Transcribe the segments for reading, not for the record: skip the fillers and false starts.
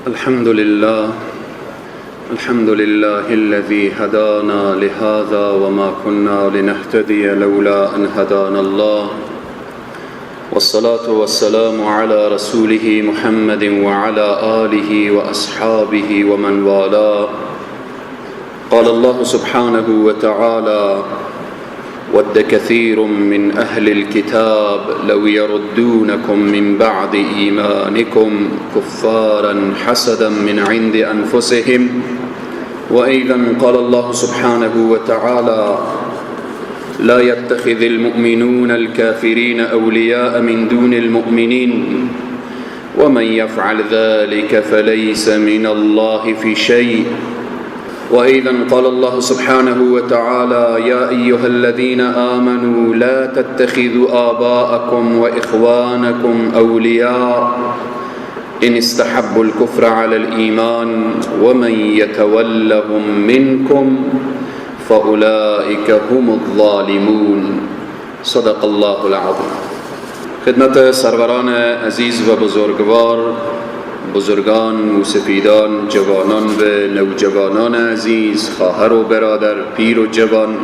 الحمد لله الذي هدانا لهذا وما كنا لنهتدي لولا أن هدانا الله، والصلاة والسلام على رسوله محمد وعلى آله وأصحابه ومن والاه. قال الله سبحانه وتعالى: ود كثير من أهل الكتاب لو يردونكم من بعد إيمانكم كفارا حسدا من عند أنفسهم. وأيضا قال الله سبحانه وتعالى: لا يتخذ المؤمنون الكافرين أولياء من دون المؤمنين ومن يفعل ذلك فليس من الله في شيء. وأيضا قال الله سبحانه وتعالى: يا أيها الذين آمنوا لا تتخذوا آباءكم وإخوانكم أولياء إن استحبوا الكفر على الإيمان ومن يتولهم منكم فأولئك هم الظالمون. صدق الله العظيم. خدمت سروران عزیز و بزرگوار، بزرگان، موسفیدان، جوانان و نوجوانان عزیز، خواهر و برادر، پیر و جوان،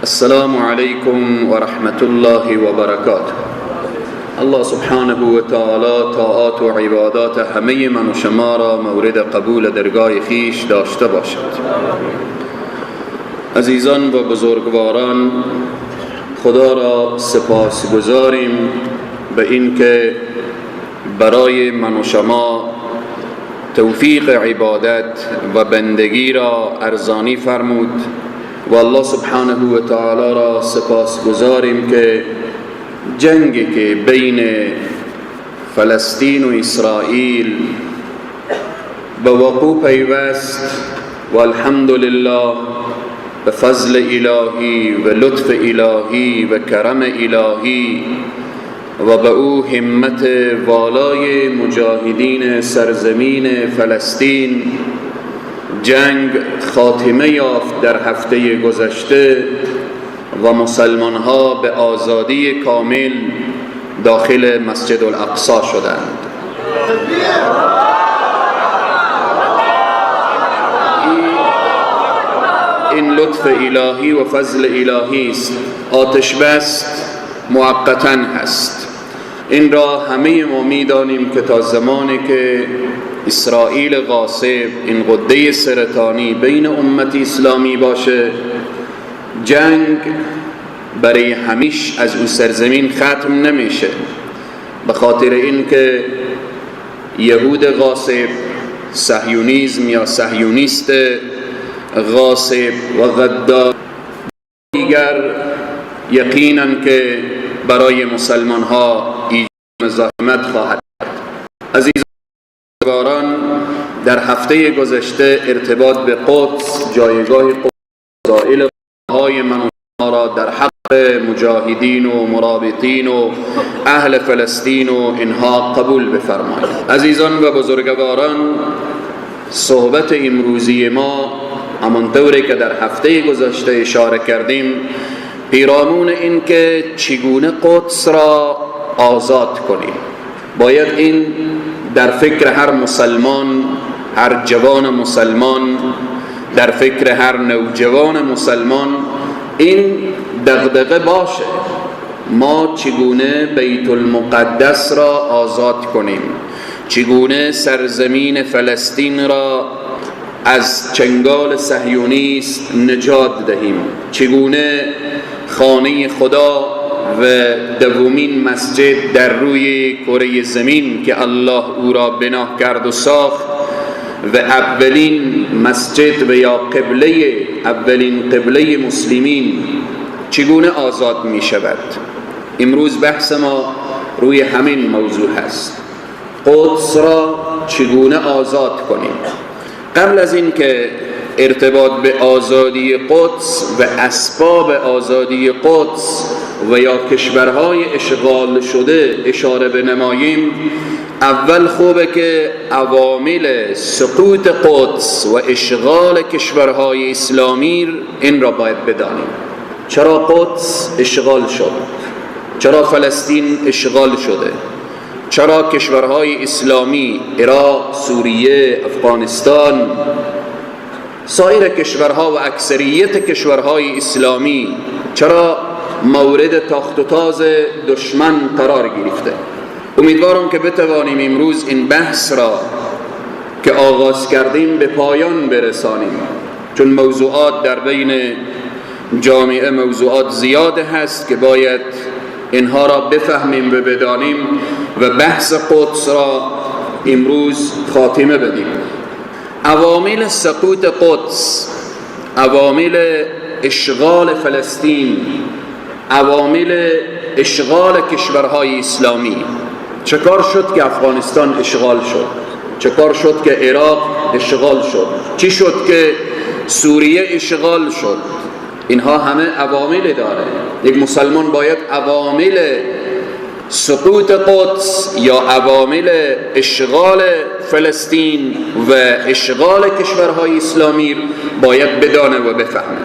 السلام علیکم و رحمت الله و برکاته. الله سبحانه و تعالی طاعات و عبادات همه من و شما را مورد قبول درگاه خیش داشته باشد. عزیزان و بزرگواران، خدا را سپاسگزاریم به اینکه برای من و شما توفیق عبادت و بندگی را ارزانی فرمود و الله سبحانه و تعالی را سپاسگزاریم که جنگی که بین فلسطین و اسرائیل به وقوع پیوست و الحمدلله به فضل الهی و لطف الهی و کرم الهی و به او همت والای مجاهدین سرزمین فلسطین جنگ خاتمه یافت در هفته گذشته و مسلمان ها به آزادی کامل داخل مسجد الاقصی شدند. این لطف الهی و فضل الهی است. آتش بس موقتا هست. این را همه ما می‌دانیم که تا زمانی که اسرائیل غاصب، این غده سرطانی بین امت اسلامی باشه، جنگ برای همیش از اون سرزمین ختم نمیشه. به خاطر اینکه یهود غاصب، صهیونیسم یا صهیونیست غاصب و غدار دیگر یقیناً که برای مسلمان ها ایجاد مزاحمت خواهد کرد. عزیزان، در هفته گذشته ارتباط به قدس، جایگاه قدس، مسائل های من را در حق مجاهدین و مرابطین و اهل فلسطین و اینها قبول بفرمایید. عزیزان و بزرگواران، صحبت امروزی ما همانطوری که در هفته گذشته اشاره کردیم پیرامون این که چگونه قدس را آزاد کنیم. باید این در فکر هر مسلمان، هر جوان مسلمان، در فکر هر نوجوان مسلمان این دغدغه باشه: ما چگونه بیت المقدس را آزاد کنیم، چگونه سرزمین فلسطین را از چنگال صهیونیست نجات دهیم، چگونه خانه خدا و دومین مسجد در روی کره زمین که الله او را بنا کرد و ساخت و اولین مسجد و یا قبله، اولین قبله مسلمین، چگونه آزاد می شود. امروز بحث ما روی همین موضوع هست: قدس را چگونه آزاد کنیم. قبل از این که ارتباط به آزادی قدس و اسباب آزادی قدس و یا کشورهای اشغال شده اشاره بنماییم، اول خوبه که عوامل سقوط قدس و اشغال کشورهای اسلامی این را باید بدانیم. چرا قدس اشغال شد؟ چرا فلسطین اشغال شده؟ چرا کشورهای اسلامی، عراق، سوریه، افغانستان، سایر کشورها و اکثریت کشورهای اسلامی چرا مورد تاخت و تاز دشمن قرار گرفته؟ امیدوارم که بتوانیم امروز این بحث را که آغاز کردیم به پایان برسانیم، چون موضوعات در بین جامعه موضوعات زیاد هست که باید اینها را بفهمیم و بدانیم و بحث قدس را امروز خاتمه بدیم. عوامل سقوط قدس، عوامل اشغال فلسطین، عوامل اشغال کشورهای اسلامی. چه کار شد که افغانستان اشغال شد؟ چه کار شد که عراق اشغال شد؟ چی شد که سوریه اشغال شد؟ اینها همه عوامل داره. یک مسلمان باید عوامل سقوط قدس یا عوامل اشغال فلسطین و اشغال کشورهای اسلامی باید بدانه و بفهمه.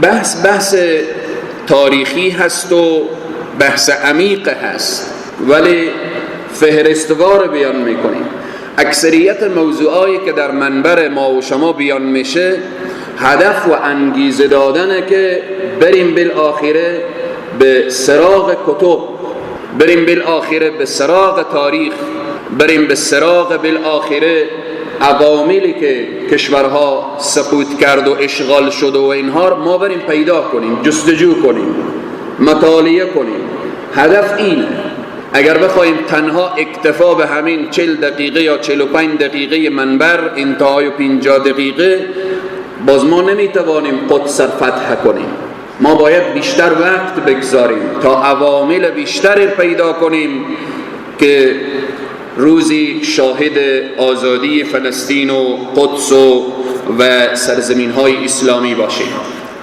بحث تاریخی هست و بحث عمیق هست، ولی فهرستوار بیان میکنیم. اکثریت موضوعایی که در منبر ما و شما بیان میشه هدف و انگیزه دادنه که بریم بالاخره به سراغ کتب، بریم بالاخره به سراغ تاریخ، بریم به سراغ بالاخره عواملی که کشورها سقوط کرد و اشغال شد و اینها ما بریم پیدا کنیم، جستجو کنیم، مطالعه کنیم. هدف اینه. اگر بخوایم تنها اکتفا به همین 40 دقیقه یا 45 دقیقه منبر، انتهای 50 دقیقه، باز ما نمیتوانیم قدس فتح کنیم. ما باید بیشتر وقت بگذاریم تا عوامل بیشتر پیدا کنیم که روزی شاهد آزادی فلسطین و قدس و سرزمین های اسلامی باشیم.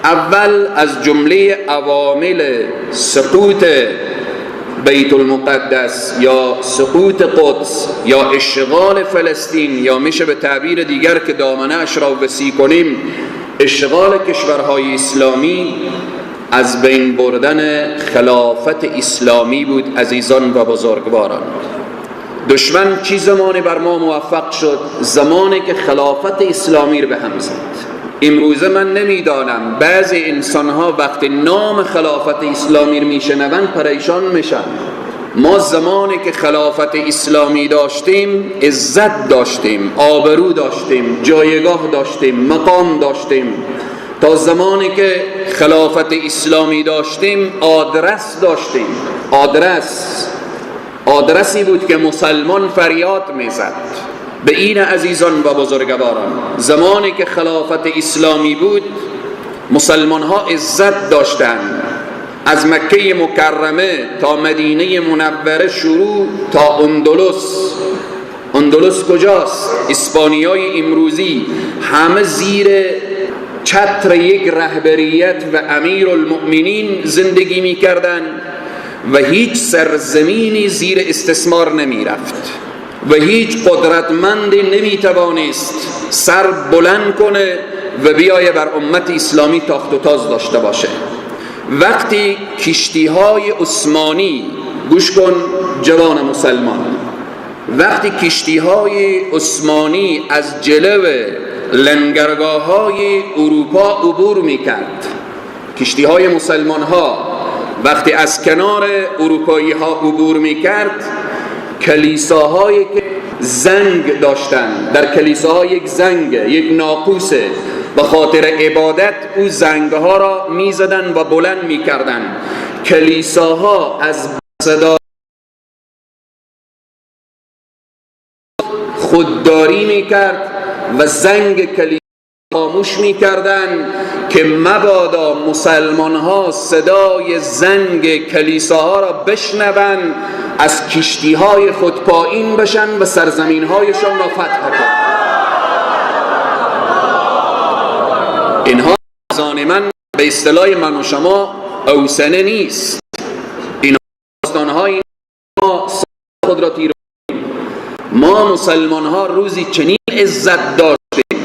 اول از جمله عوامل سقوط بیت المقدس یا سقوط قدس یا اشغال فلسطین، یا میشه به تعبیر دیگر که دامنه اش را وسیع کنیم، اشغال کشورهای اسلامی، از بین بردن خلافت اسلامی بود. عزیزان و بزرگواران، دشمن چی زمانی بر ما موفق شد؟ زمانی که خلافت اسلامی رو به هم زد. امروزه من نمیدانم بعضی انسانها وقتی نام خلافت اسلامی رو میشنون پریشان میشن. ما زمانی که خلافت اسلامی داشتیم عزت داشتیم، آبرو داشتیم، جایگاه داشتیم، مقام داشتیم. تا زمانی که خلافت اسلامی داشتیم آدرس داشتیم. آدرسی بود که مسلمان فریاد میزد. به این عزیزان و بزرگواران، زمانی که خلافت اسلامی بود مسلمان ها عزت داشتند. از مکه مکرمه تا مدینه منوره شروع تا اندلس کجاست؟ اسپانیای امروزی، همه زیر چتر یک رهبریت و امیر المؤمنین زندگی می کردن و هیچ سرزمینی زیر استثمار نمی رفت و هیچ قدرتمندی نمی توانست سر بلند کنه و بیایه بر امت اسلامی تاخت و تاز داشته باشه. وقتی کشتی‌های عثمانی، گوش کن جوان مسلمان، وقتی کشتی‌های عثمانی از جلو لنگرگاه‌های اروپا عبور می‌کرد، کشتی‌های مسلمان‌ها وقتی از کنار اروپایی‌ها عبور می‌کرد، کلیساهایی که زنگ داشتن، در کلیساها یک زنگ، یک ناقوسه، به خاطر عبادت او زنگها را میزدن و بلند میکردن. کلیساها از صدا خودداری میکرد و زنگ کلیسا خاموش میکردن که مبادا مسلمان ها صدای زنگ کلیساها را بشنوند، از کشتی های خود پایین بشن و سرزمین هایشان را فتح کنند. اینها زان من به اصطلاح من و شما اوسنه نیست. این داستان‌های ما خود را تیره. ما مسلمان ها روزی چنین عزت داشتیم.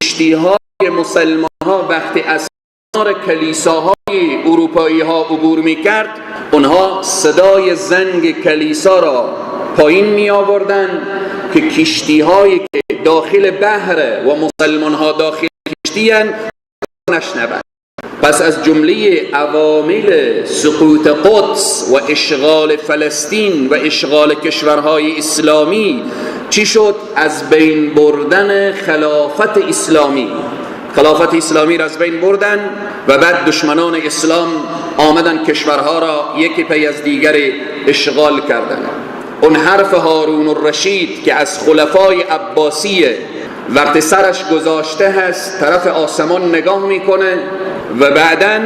کشتی‌های مسلمان ها وقتی از کنار کلیساهای اروپایی ها عبور می‌کرد، اونها صدای زنگ کلیسا را پایین می آوردن که کشتی هایی که داخل بحر و مسلمان ها داخل کشتی نشنوند. پس از جمله عوامل سقوط قدس و اشغال فلسطین و اشغال کشورهای اسلامی چی شد؟ از بین بردن خلافت اسلامی. خلافت اسلامی را از بین بردن و بعد دشمنان اسلام آمدن کشورها را یکی پی از دیگر اشغال کردن. اون حرف هارون الرشید که از خلفای عباسیه وقتی سرش گذاشته هست طرف آسمان نگاه میکنه و بعداً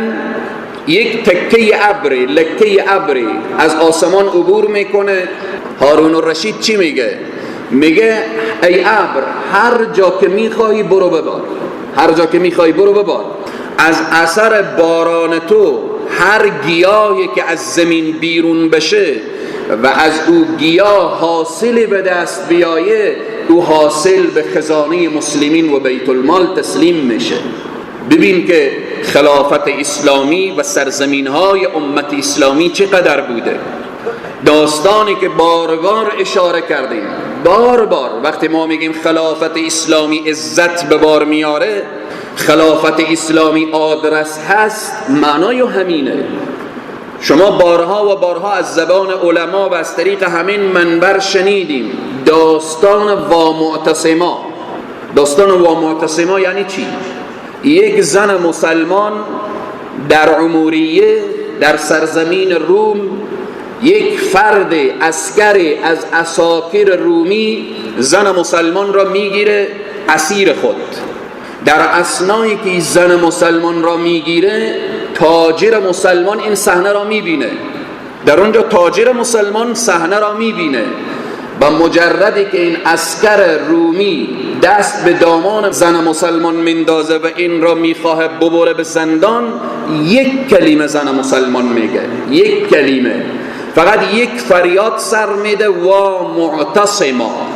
یک تکه ابری، لکه ابری از آسمان عبور میکنه. هارون الرشید چی میگه؟ میگه ای ابر هر جا که میخوای برو ببار، هر جا که میخوای برو ببار. از اثر باران تو هر گیاهی که از زمین بیرون بشه و از او گیاه حاصل به دست بیایه، او حاصل به خزانه مسلمین و بیت المال تسلیم میشه. ببین که خلافت اسلامی و سرزمین های امت اسلامی چقدر بوده. داستانی که بار اشاره کردیم، بار وقتی ما میگیم خلافت اسلامی عزت به بار میاره، خلافت اسلامی آدرس هست، معنای همینه. شما بارها و بارها از زبان علما و از طریق همین منبر شنیدیم داستان وامعتصما. داستان وامعتصما یعنی چی؟ یک زن مسلمان در عموریه در سرزمین روم، یک فرد عسکری از عساکر رومی زن مسلمان را میگیره اسیر خود. در اثنایی که زن مسلمان را میگیره، تاجر مسلمان این صحنه را میبینه. در اونجا تاجر مسلمان صحنه را میبینه و مجردی که این عسکر رومی دست به دامان زن مسلمان مندازه و این را میخواه ببره به زندان، یک کلمه زن مسلمان میگه، یک کلمه، فقط یک فریاد سر میده و معتصما.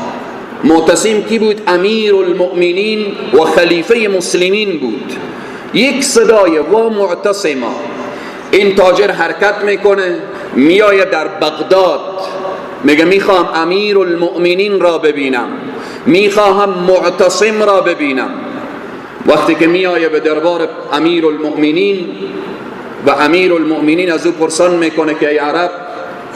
معتصم کی بود؟ امیر المؤمنین و خلیفه مسلمین بود. یک صدای و معتصما. این تاجر حرکت میکنه، میآید در بغداد، میگه میخوام امیر المؤمنین را ببینم، میخواهم معتصم را ببینم. وقتی که میآید به دربار امیر المؤمنین و امیر المؤمنین از او پرسان میکنه که ای عرب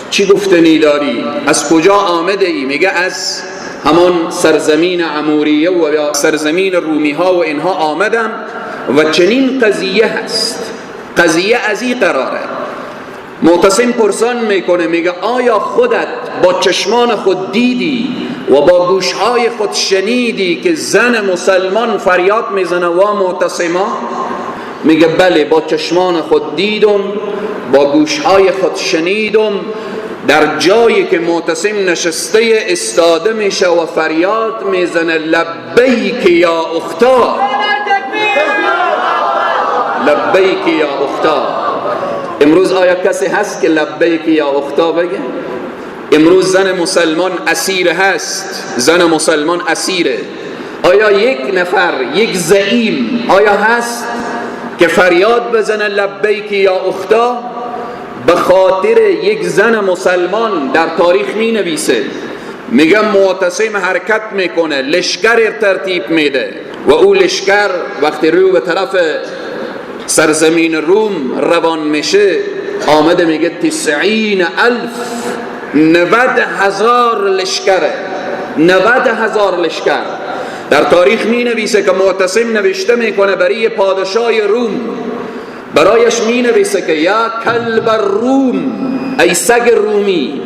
چی گفتنی داری؟ از کجا آمده ای؟ میگه از همان سرزمین عموریه و یا سرزمین رومی ها و اینها آمدم و چنین قضیه هست، قضیه از این قراره. معتصم پرسان میکنه، میگه آیا خودت با چشمان خود دیدی و با گوشهای خود شنیدی که زن مسلمان فریاد میزنه و معتصما؟ میگه بله، با چشمان خود دیدم، با گوشهای خود شنیدم. در جایی که معتصم نشسته استاده میشه و فریاد میزنه لبیک یا اختا، لبیک یا اختا. امروز آیا کسی هست که لبیک یا اختا بگه؟ امروز زن مسلمان اسیر هست، زن مسلمان اسیره. آیا یک نفر، یک زعیم آیا هست که فریاد بزنه لبیک یا اختا؟ به خاطر یک زن مسلمان در تاریخ می نویسه، میگه معتصم حرکت میکنه، لشکر ترتیب میده و او لشکر وقتی رو به طرف سرزمین روم روان میشه، آمده میگه 90,000 90,000 لشکره، 90,000 لشکر. در تاریخ می نویسه که معتصم نوشته میکنه برای پادشاه روم، برایش می نویسه که یا کلب الروم، ای سگ رومی،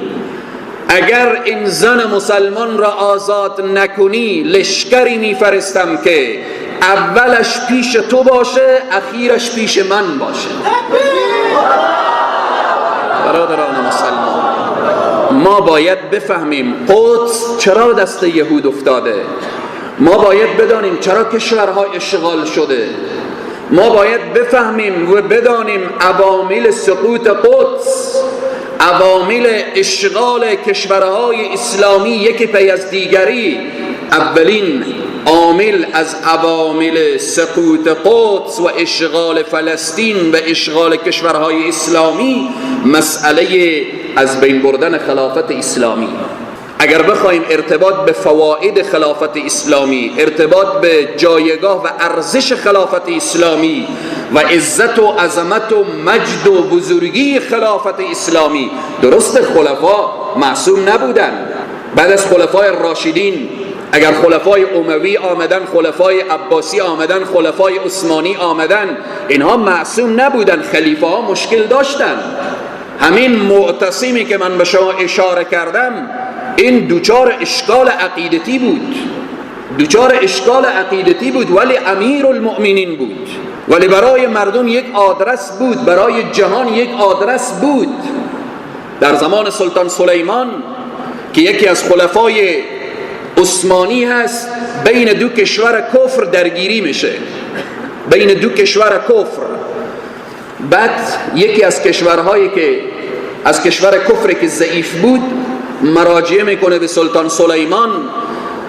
اگر این زن مسلمان را آزاد نکنی لشکری میفرستم که اولش پیش تو باشه اخیرش پیش من باشه. برادران مسلمان، ما باید بفهمیم قدس چرا دست یهود افتاده. ما باید بدانیم چرا کشورها اشغال شده. ما باید بفهمیم و بدانیم عوامل سقوط قدس، عوامل اشغال کشورهای اسلامی یکی پی از دیگری. اولین عامل از عوامل سقوط قدس و اشغال فلسطین و اشغال کشورهای اسلامی مسئله از بین بردن خلافت اسلامی. اگر بخوایم ارتباط به فواید خلافت اسلامی، ارتباط به جایگاه و ارزش خلافت اسلامی و عزت و عظمت و مجد و بزرگی خلافت اسلامی، درست خلفا معصوم نبودن. بعد از خلفای راشدین اگر خلفای اموی آمدن، خلفای عباسی آمدن، خلفای عثمانی آمدن، اینها معصوم نبودن، خلیفه ها مشکل داشتن. همین معتصمی که من به شما اشاره کردم این دوچار اشکال عقیدتی بود، دوچار اشکال عقیدتی بود، ولی امیر المؤمنین بود، ولی برای مردم یک آدرس بود، برای جهان یک آدرس بود. در زمان سلطان سلیمان که یکی از خلفای عثمانی هست، بین دو کشور کفر درگیری میشه، بین دو کشور کفر. بعد یکی از کشورهایی که از کشور کفر که ضعیف بود مراجعه میکنه به سلطان سلیمان،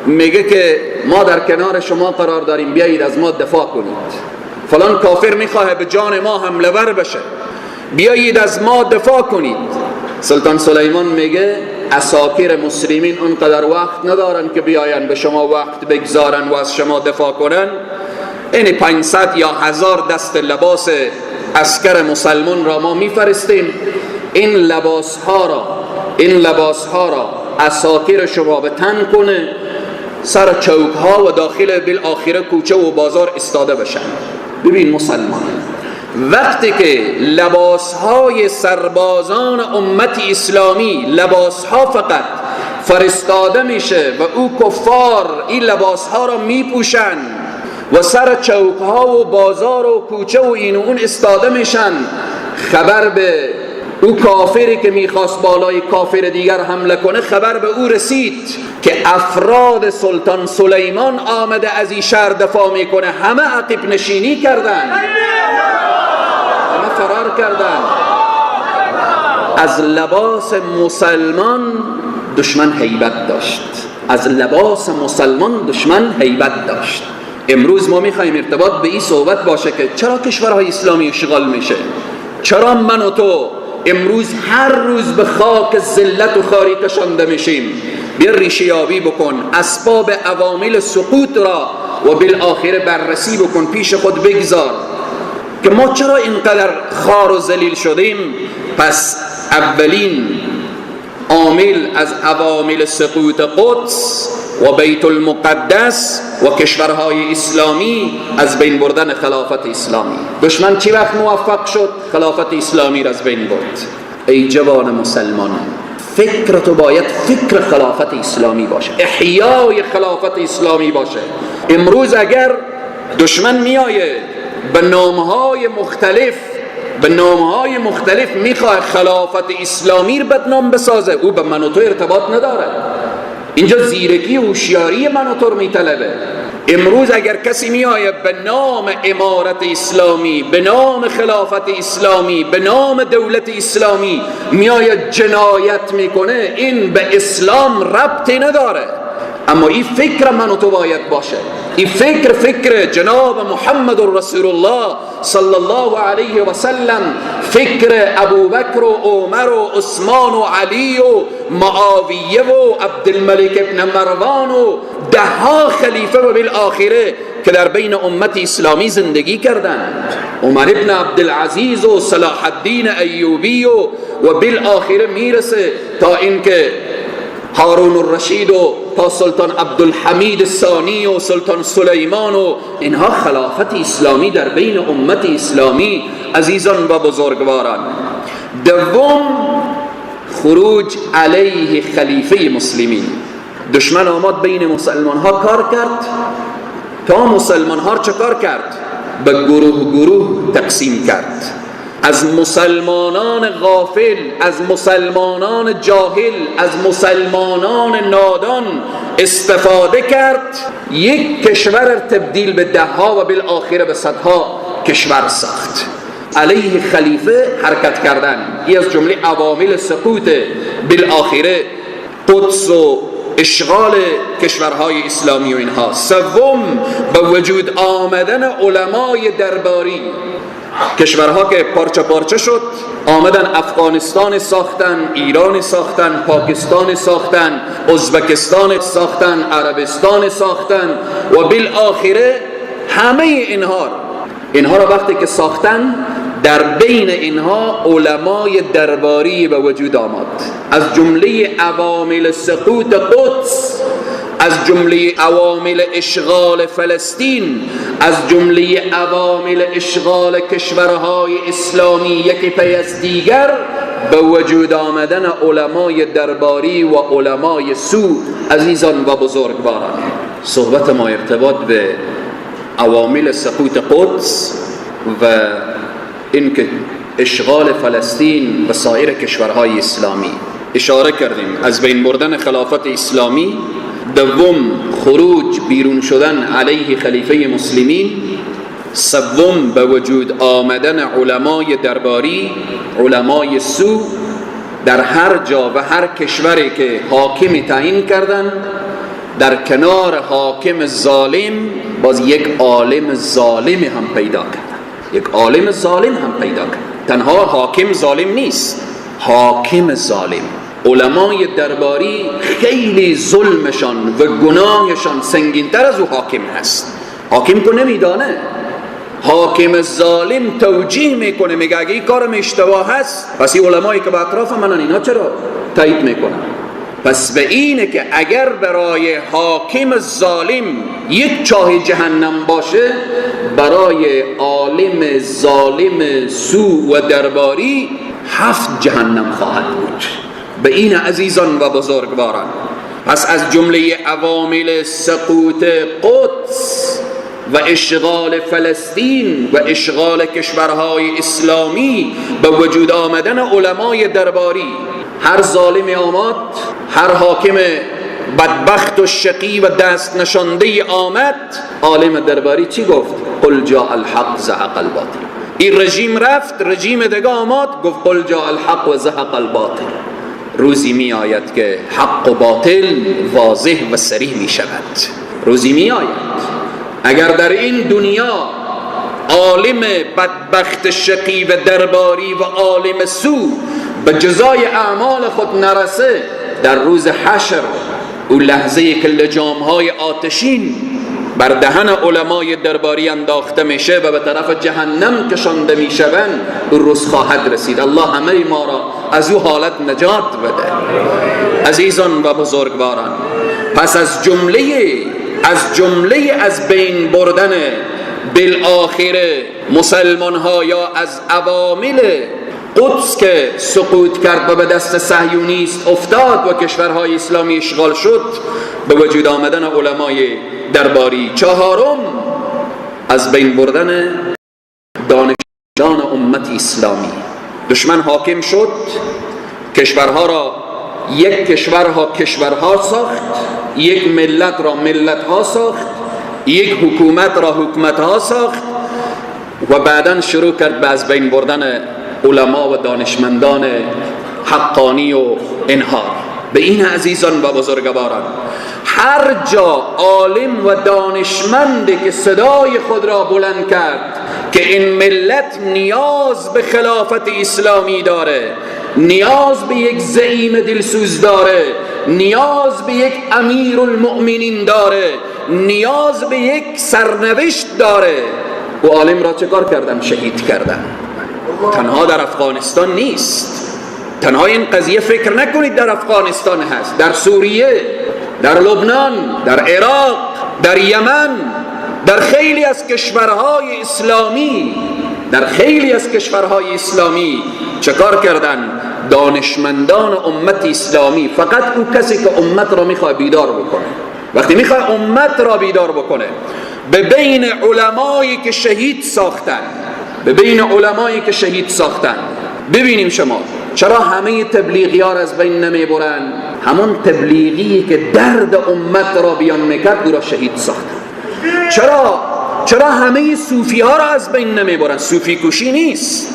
میگه که ما در کنار شما قرار داریم، بیایید از ما دفاع کنید، فلان کافر میخواه به جان ما حمله ور بشه، بیایید از ما دفاع کنید. سلطان سلیمان میگه عساکر مسلمین اونقدر وقت ندارن که بیاین به شما وقت بگذارن و از شما دفاع کنن. این 500 یا 1000 دست لباس عسکر مسلمان را ما میفرستیم، این لباس ها را عساکر شما به تن کنه، سر چوک ها و داخل بالاخره کوچه و بازار استاده بشن. ببین مسلمان، وقتی که لباس های سربازان امت اسلامی، لباس ها فقط فرستاده میشه و او کفار این لباس ها را میپوشن و سر چوک ها و بازار و کوچه و این و اون استاده میشن، خبر به او کافری که میخواست بالای کافر دیگر حمله کنه، خبر به او رسید که افراد سلطان سلیمان آمده از این شهر دفاع میکنه. همه عقب نشینی کردن، همه فرار کردن. از لباس مسلمان دشمن هیبت داشت، از لباس مسلمان دشمن هیبت داشت. امروز ما میخوایم ارتباط به این صحبت باشه که چرا کشورهای اسلامی اشغال میشه، چرا من و تو امروز هر روز به خاک ذلت و خواری کشانده میشیم. بیا ریشه یابی بکن، اسباب عوامل سقوط را و بالاخره بررسی بکن، پیش خود بگذار که ما چرا اینقدر خوار و ذلیل شدیم. پس اولین عامل از عوامل سقوط قدس و بیت المقدس و کشورهای اسلامی از بین بردن خلافت اسلامی. دشمن چی وقت موفق شد خلافت اسلامی را از بین برد؟ ای جوان مسلمان، فکر تو باید فکر خلافت اسلامی باشه، احیای خلافت اسلامی باشه. امروز اگر دشمن میآید به نامهای مختلف میخواه خلافت اسلامی رو بدنام بسازه، او به من و تو ارتباط نداره. اینجا زیرکی و هوشیاری من و تو میطلبه. امروز اگر کسی میآید به نام امارت اسلامی، به نام خلافت اسلامی، به نام دولت اسلامی میآید جنایت میکنه، این به اسلام ربطی نداره. اما این فکر من و تو باید باشه، این فکر جناب محمد رسول الله صلی الله علیه و سلم، فکر ابوبکر و عمر و عثمان و علی و معاویه و عبدالملک ابن مروان و دهها خلیفه و بالاخره که در بین امت اسلامی زندگی کردند، عمر ابن عبدالعزیز و صلاح الدین ایوبی و بالاخره میرسه تا اینکه هارون الرشید و تا سلطان عبدالحمید ثانی و سلطان سلیمان و اینها خلافت اسلامی در بین امت اسلامی. عزیزان و بزرگواران، دوم خروج علیه خلیفه مسلمین. دشمن آمد بین مسلمان ها کار کرد، تا مسلمان ها چه کار کرد؟ به گروه تقسیم کرد. از مسلمانان غافل، از مسلمانان جاهل، از مسلمانان نادان استفاده کرد، یک کشور تبدیل به دهها و بالاخره به صدها کشور ساخت. علیه خلیفه حرکت کردن این از جمله عوامل سقوط بالاخره قدس و اشغال کشورهای اسلامی و اینها. سوم به وجود آمدن علمای درباری. کشورها که پارچه پارچه شد، آمدن افغانستان ساختن، ایران ساختن، پاکستان ساختن، ازبکستان ساختن، عربستان ساختن و بالآخره همه اینها را وقتی که ساختن، در بین اینها علمای درباری به وجود آمد. از جمله عوامل سقوط قدس، از جمله عوامل اشغال فلسطین، از جمله عوامل اشغال کشورهای اسلامی یکی پی از دیگر، به وجود آمدن علمای درباری و علمای سو. عزیزان و بزرگواران، صحبت ما ارتباط به عوامل سقوط قدس و اینکه اشغال فلسطین و سایر کشورهای اسلامی. اشاره کردیم از بین بردن خلافت اسلامی، دوم خروج بیرون شدن علیه خلیفه مسلمین، سوم به وجود آمدن علمای درباری، علمای سو در هر جا و هر کشوری که حاکم تعیین کردن، در کنار حاکم ظالم باز یک عالم ظالم هم پیدا کردن. یک عالم ظالم هم پیدا کرد. تنها حاکم ظالم نیست، حاکم ظالم. علمای درباری خیلی ظلمشان و گناهشان سنگین‌تر از او حاکم هست. حاکم که نمیدانه، حاکم ظالم توجیه میکنه، میگه اگه این کارم اشتباه هست، پس این علمایی که به اطراف منن اینا چرا تایید میکنن؟ پس به اینه که اگر برای حاکم ظالم یک چاه جهنم باشه، برای عالم ظالم سو و درباری 7 جهنم خواهد بود. به این عزیزان و بزرگواران، پس از جمله عوامل سقوط قدس و اشغال فلسطین و اشغال کشورهای اسلامی به وجود آمدن علمای درباری. هر ظالم آمد، هر حاکم بدبخت و شقی و دست نشانده آمد، عالم درباری چی گفت؟ قل جاء الحق زهق الباطل. این رژیم رفت، رژیم دیگه آمد، گفت قل جاء الحق و زهق الباطل. روزی می آید که حق و باطل واضح و صریح می شود. روزی می آید اگر در این دنیا عالم بدبخت شقی و درباری و عالم سو به جزای اعمال خود نرسه، در روز حشر او لحظه که لجام‌های آتشین بر دهن علمای درباری انداخته میشه و به طرف جهنم کشانده میشوند، اون روز خواهد رسید. الله همه ما را از او حالت نجات بده. عزیزان و بزرگواران، پس از جمله از بین بردن بالآخره مسلمان ها یا از عوامل قدس که سقوط کرد و به دست صهیونیست افتاد و کشورهای اسلامی اشغال شد، به وجود آمدن علمای درباری. چهارم، از بین بردن دانشجویان امت اسلامی. دشمن حاکم شد، کشورها را یک کشورها ساخت، یک ملت را ملتها ساخت، یک حکومت را حکومتها ساخت و بعداً شروع کرد به از بین بردن علما و دانشمندان حقانی و انهار. به این عزیزان و بزرگواران، هر جا عالم و دانشمندی که صدای خود را بلند کرد که این ملت نیاز به خلافت اسلامی داره، نیاز به یک زعیم دلسوز داره، نیاز به یک امیر المؤمنین داره، نیاز به یک سرنوشت داره، و عالم را چه کار کردن؟ شهید کردن. تنها در افغانستان نیست، تنها این قضیه فکر نکنید در افغانستان هست، در سوریه، در لبنان، در عراق، در یمن، در خیلی از کشورهای اسلامی، چه کار کردن؟ دانشمندان امت اسلامی، فقط اون کسی که امت را میخواد بیدار بکنه، وقتی میخواد امت را بیدار بکنه، به بین علمایی که شهید ساختن، ببینیم شما چرا همه تبلیغی ها را از بین نمیبرن؟ همون تبلیغی که درد امت را بیان میکرد او را شهید ساختن. چرا همه صوفی ها را از بین نمیبرن؟ صوفی کشی نیست،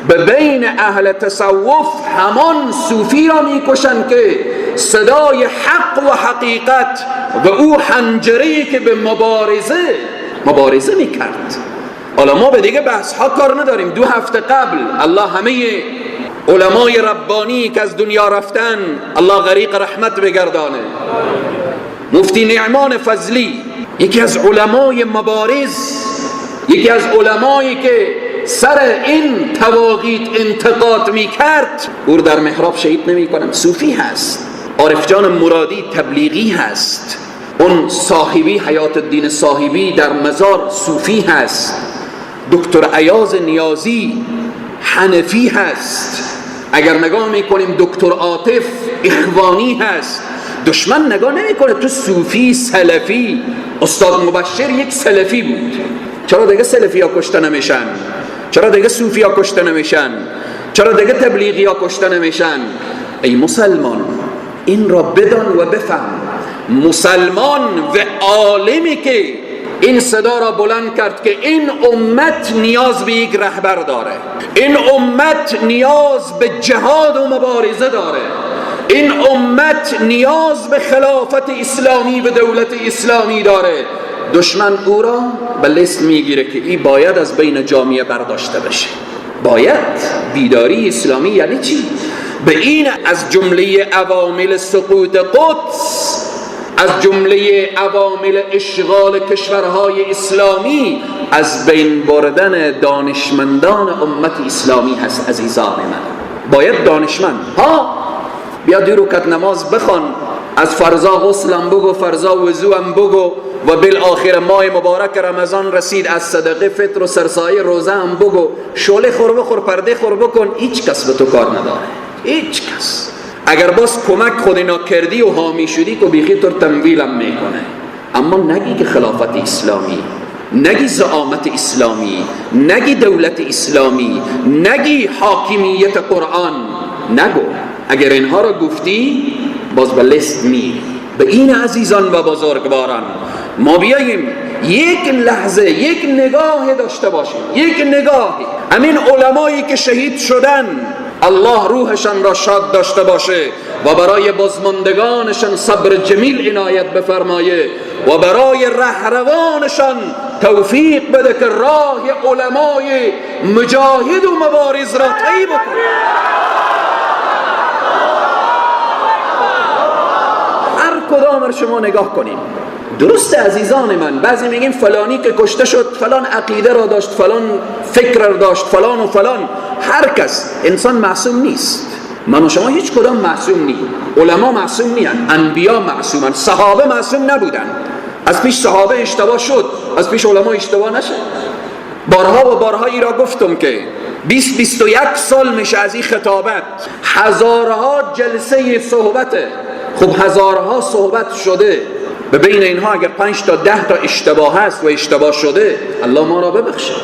به بین اهل تصوف همان صوفی را میکشن که صدای حق و حقیقت و او حنجره‌ای که به مبارزه میکرد. حالا ما به دیگه بحث ها کار نداریم. 2 هفته قبل الله همه علمای ربانی که از دنیا رفتن الله غریق رحمت بگردانه. مفتی نعمان فضلی یکی از علمای مبارز، یکی از علمایی که سر این تواغیت انتقاد میکرد، او در محراب شهید نمی کنم. صوفی هست. عارف جان مرادی تبلیغی هست. اون صاحبی حیات الدین صاحبی در مزار صوفی هست. دکتر ایاز نیازی حنفی هست. اگر نگاه میکنیم دکتر عاطف اخوانی هست. دشمن نگاه نمیکنه تو صوفی سلفی. استاد مبشر یک سلفی بود. چرا دیگه سلفی ها کشته نمیشن؟ چرا دیگه صوفی ها کشته نمیشن؟ چرا دیگه تبلیغی ها کشته نمیشن؟ ای مسلمان این را بدان و بفهم. مسلمان و عالمی که این صدا را بلند کرد که این امت نیاز به یک رهبر داره، این امت نیاز به جهاد و مبارزه داره، این امت نیاز به خلافت اسلامی و دولت اسلامی داره. دشمن او را به لیست میگیره که این باید از بین جامعه برداشته بشه. باید بیداری اسلامی یعنی چی؟ به این از جمله عوامل سقوط قدس، از جمله عوامل اشغال کشورهای اسلامی، از بین بردن دانشمندان امت اسلامی هست. عزیزان من باید دانشمند بیا 2 رکعت نماز بخوان، از فرضا غسلم بگو، فرضا وضوام بگو و بالاخره ماه مبارک رمضان رسید از صدقه فطر و سرسایه روزه هم بگو، شعله خور بخور، پرده خور بکن. هیچ کس به تو کار نداره، هیچ کس. اگر باز کمک خود اینا کردی و حامی شدی که بیخی تو تمویلم میکنه. اما نگی که خلافت اسلامی، نگی زعامت اسلامی، نگی دولت اسلامی، نگی حاکمیت قرآن، نگو. اگر اینها را گفتی باز به لیست میری. به این عزیزان و بزرگواران ما بیاییم یک لحظه یک نگاه داشته باشیم، یک نگاه. همین علمایی که شهید شدن الله روحشان را شاد داشته باشه و برای بازماندگانشان صبر جمیل عنایت بفرمایه و برای رهروانشان توفیق بده که راه علمای مجاهد و مبارز را طی بکنه. کدام شما نگاه کنیم. درسته عزیزان من، بعضی میگیم فلانی که کشته شد فلان عقیده را داشت، فلان فکر را داشت، فلان و فلان. هر کس، انسان معصوم نیست. من و شما هیچ کدام معصوم نیست. علما معصوم نیستند، انبیا معصومند، صحابه معصوم نبودند. از پیش صحابه اشتباه شد، از پیش علما اشتباه نشد. بارها و بارها ای را گفتم که 20-21 سال میشه از این خطابت، هزارها جلسه صحبته. خب هزارها صحبت شده، به بین اینها اگر 5 تا 10 تا اشتباه هست و اشتباه شده الله ما را ببخشه.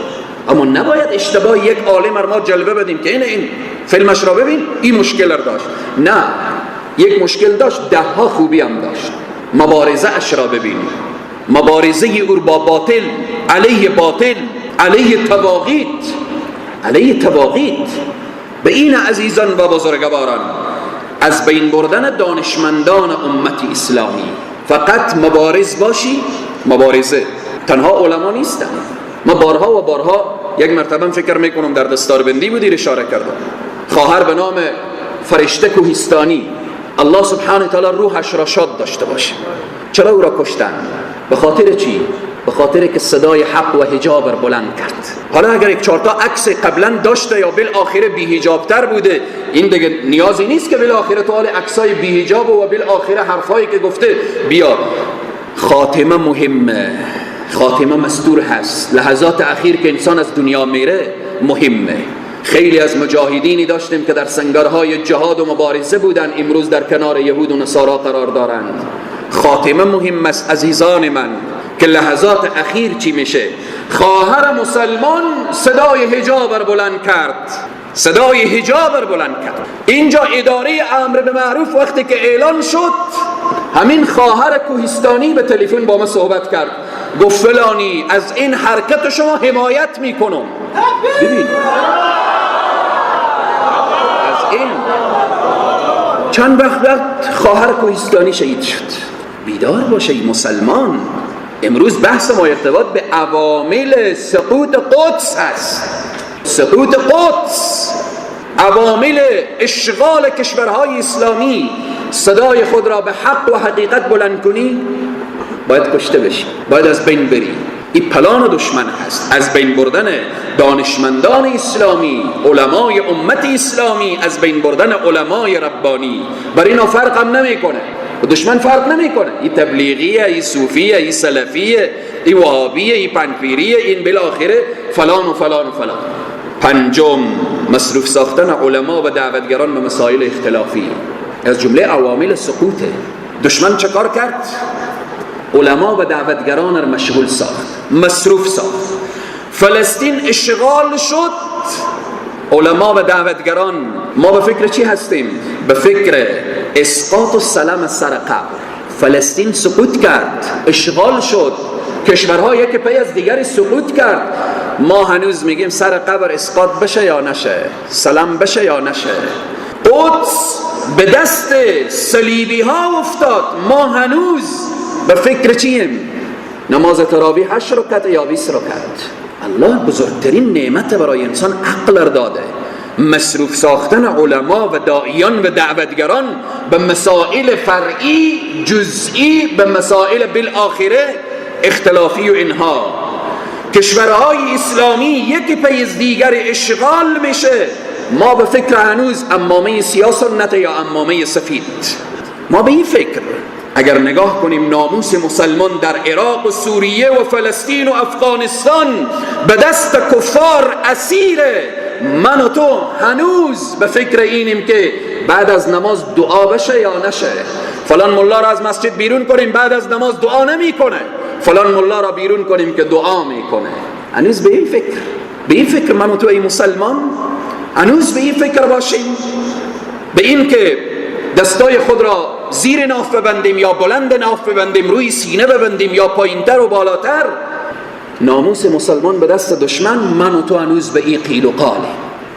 اما نباید اشتباه یک عالم را ما جلوه بدیم که این فیلمش را ببین این مشکل را داشت. نه، یک مشکل داشت، 10 ها خوبی هم داشت. مبارزه اش را ببین، مبارزه او با باطل، علیه تواغیت. به این عزیزان و بزرگواران از بین بردن دانشمندان امت اسلامی فقط مبارز باشی. مبارزه تنها علما نیستن. ما بارها و بارها، یک مرتبه فکر میکنم در دستاربندی بودی اشاره کردم، خواهر به نام فرشته کوهستانی الله سبحانه تعالی روحش را شاد داشته باشه. چرا او را کشتن؟ به خاطر چی؟ به خاطر که صدای حق و حجاب را بلند کرد. حالا اگر 1-4 تا عکس قبلا داشته یا بالاخره بی حجاب تر بوده، این دیگه نیازی نیست که بالاخره تو حال عکسای بی حجاب و بالاخره حرفایی که گفته بیار. خاتمه مهمه، خاتمه مستور هست. لحظات اخیر که انسان از دنیا میره مهمه. خیلی از مجاهدینی داشتیم که در سنگرهای جهاد و مبارزه بودن، امروز در کنار یهود و نصارا قرار دارند. خاتمه مهم است عزیزان من، که لحظات اخیر چی میشه. خواهر مسلمان صدای حجاب را بلند کرد، صدای حجاب را بلند کرد. اینجا اداره امر به معروف وقتی که اعلان شد، همین خواهر کوهستانی به تلفن با ما صحبت کرد، گفت فلانی از این حرکت شما حمایت میکنم. ببین چند وقت خواهر کوهستانی شهید شد. بیدار باشه ای مسلمان. امروز بحث ما ارتباط به عوامل سقوط قدس هست. سقوط قدس، عوامل اشغال کشورهای اسلامی. صدای خود را به حق و حقیقت بلند کنی، باید کشته بشی، باید از بین بری. این پلان دشمن هست، از بین بردن دانشمندان اسلامی، علمای امت اسلامی، از بین بردن علمای ربانی. برای اینا فرق هم نمیکنه، دشمن فرق نمیکنه، این تبلیغیه، این صوفیه، این سلفیه، این وهابیه، این پنفیریه، این بالاخره فلان و فلان و فلان. پنجم، مصروف ساختن علما و دعوتگران به مسائل اختلافی از جمله عوامل سقوطه. دشمن چه کار کرد؟ علما و دعوتگران را مشغول ساخت، مصروف ساخت. فلسطین اشغال شد، علما و دعوتگران ما به فکر چی هستیم؟ به فکر اسقاط السلام از سر قبر. فلسطین سقوط کرد، اشغال شد، کشورها یک پی از دیگری سقوط کرد. ما هنوز میگیم سر قبر اسقاط بشه یا نشه، سلام بشه یا نشه. قدس به دست صلیبی ها افتاد، ما هنوز به فکر چیم؟ نماز تراویح 8 رکعت یا 20 رکعت. الله بزرگترین نعمت برای انسان عقل را داده. مصروف ساختن علما و داعیان و دعوتگران به مسائل فرعی جزئی، به مسائل بالاخره اختلافی و اینها. کشورهای اسلامی یکی پی از دیگر اشغال میشه، ما به فکر هنوز امامه سیاه سنت یا امامه سفید. ما به این فکر اگر نگاه کنیم ناموس مسلمان در عراق و سوریه و فلسطین و افغانستان به دست کفار اسیره، من و تو هنوز به فکر اینیم که بعد از نماز دعا بشه یا نشه. فلان ملا را از مسجد بیرون کنیم، بعد از نماز دعا نمیکنه. فلان ملا را بیرون کنیم که دعا میکنه. هنوز به این فکر، به این فکر من و تو ای مسلمان هنوز به این فکر باشیم، به این که دستای خود را زیر ناف ببندیم یا بلند ناف ببندیم، روی سینه ببندیم یا پایینتر و بالاتر. ناموس مسلمان به دست دشمن، من و تو هنوز به این قیل و قاله.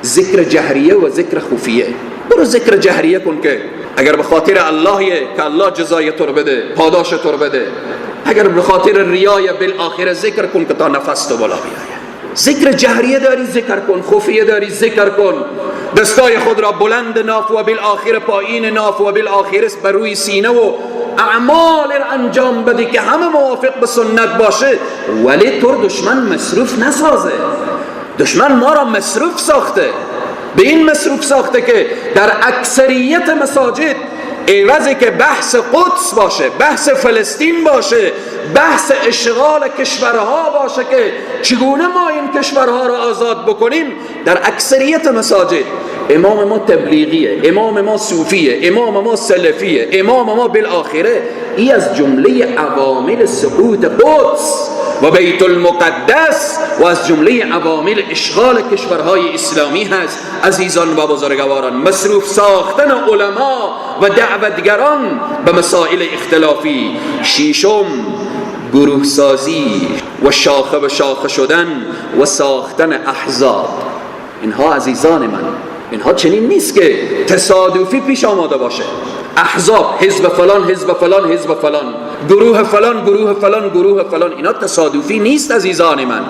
ذکر جهریه و ذکر خفیه. برو ذکر جهریه کن که اگر به خاطر اللهیه که الله جزای تو رو بده، پاداش تو رو بده. اگر به خاطر ریای بالاخره ذکر کن که تا نفس تو بالا بیاید. ذکر جهریه داری ذکر کن، خفیه داری ذکر کن. دستای خود را بلند ناف و بالاخره پایین ناف و بالاخره بر روی سینه و اعمال انجام بده که همه موافق به سنت باشه. ولی تو دشمن مصروف نسازه. دشمن ما را مصروف ساخته، به این مصروف ساخته که در اکثریت مساجد عوضی که بحث قدس باشه، بحث فلسطین باشه، بحث اشغال کشورها باشه که چگونه ما این کشورها را آزاد بکنیم، در اکثریت مساجد امام ما تبلیغیه، امام ما صوفیه، امام ما سلفیه، امام ما بالاخره. ای از جمله عوامل سقوط قدس و بیت المقدس و از جمله عوامل اشغال کشورهای اسلامی هست. عزیزان و بزرگواران، مصروف ساختن علما و دعوتگران به مسائل اختلافی. ششم، گروه سازی و شاخه به شاخه شدن و ساختن احزاب. اینها عزیزان من، اینها چنین نیست که تصادفی پیش آماده باشه. احزاب، حزب فلان، حزب فلان، حزب فلان، گروه فلان، گروه فلان، گروه فلان، اینا تصادفی نیست عزیزان من.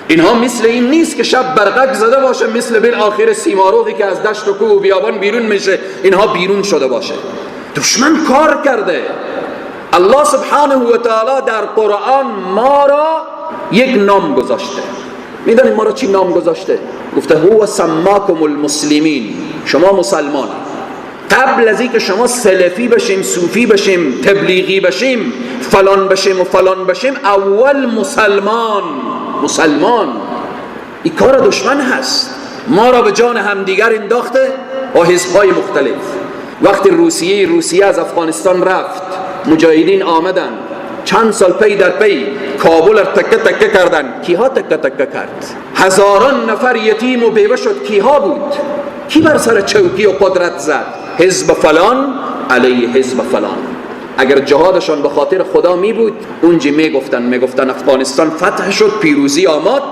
اینها مثل این نیست که شب برقک زده باشه، مثل بالاخره سیماروغی که از دشت و کوه و بیابان بیرون میشه اینها بیرون شده باشه. دشمن کار کرده. الله سبحانه و تعالی در قرآن ما را یک نام گذاشته. میدونید ما را چی نام گذاشته؟ گفته هو سماکم المسلمین، شما مسلمان. قبل از اینکه شما سلفی بشیم، صوفی بشیم، تبلیغی بشیم، فلان بشیم و فلان بشیم، اول مسلمان. این کار دشمن هست. ما را به جان همدیگر انداخته با حزب‌های مختلف. وقتی روسیه از افغانستان رفت، مجاهدین آمدن، چند سال پی در پی کابل را تکه تکه کردن. کیها تکه تکه کرد؟ هزاران نفر یتیم و بیوه شد. کیها بود؟ کی بر سر چوکی و قدرت زد؟ حزب فلان علیه حزب فلان. اگر جهادشان به خاطر خدا می بود، اونجا میگفتن افغانستان فتح شد، پیروزی آمد،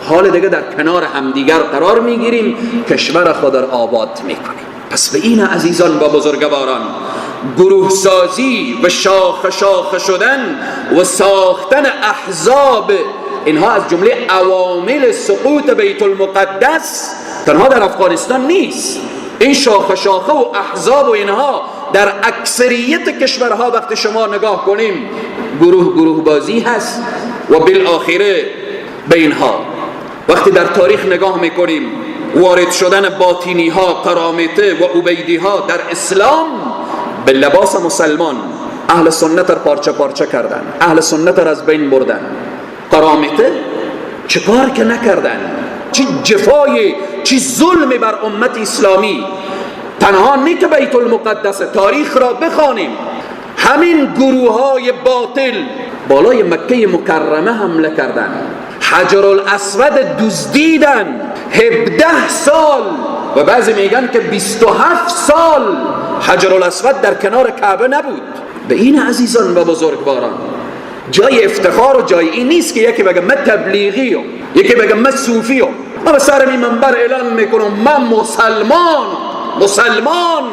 حال دیگه در کنار همدیگر قرار میگیریم، کشور خود را آباد میکنیم. پس به این عزیزان و بزرگواران، گروه سازی و شاخه شاخه شدن و ساختن احزاب، اینها از جمله عوامل سقوط بیت المقدس تنها در افغانستان نیست. این شاخه شاخه و احزاب و اینها در اکثریت کشورها وقت شما نگاه کنیم گروه بازی هست. و بالاخره به اینها وقتی در تاریخ نگاه میکنیم وارد شدن باطینی ها، قرامطه و عبیدی ها در اسلام، به لباس مسلمان اهل سنت را پارچه پارچه کردن، اهل سنت را از بین بردن. قرامطه چه کار که نکردن، چه جفای، چه ظلمی بر امت اسلامی. تنها نه که بیت المقدس، تاریخ را بخوانیم، همین گروه های باطل بالای مکه مکرمه حمله کردن، حجر الاسود دزدیدن 17 سال و بعضی میگن که 27 سال حجر الاسود در کنار کعبه نبود. به این عزیزان و بزرگواران جای افتخار و جای این نیست که یکی بگه من تبلیغیم، یکی بگه من صوفیم. من به سر این منبر اعلان میکنم من مسلمان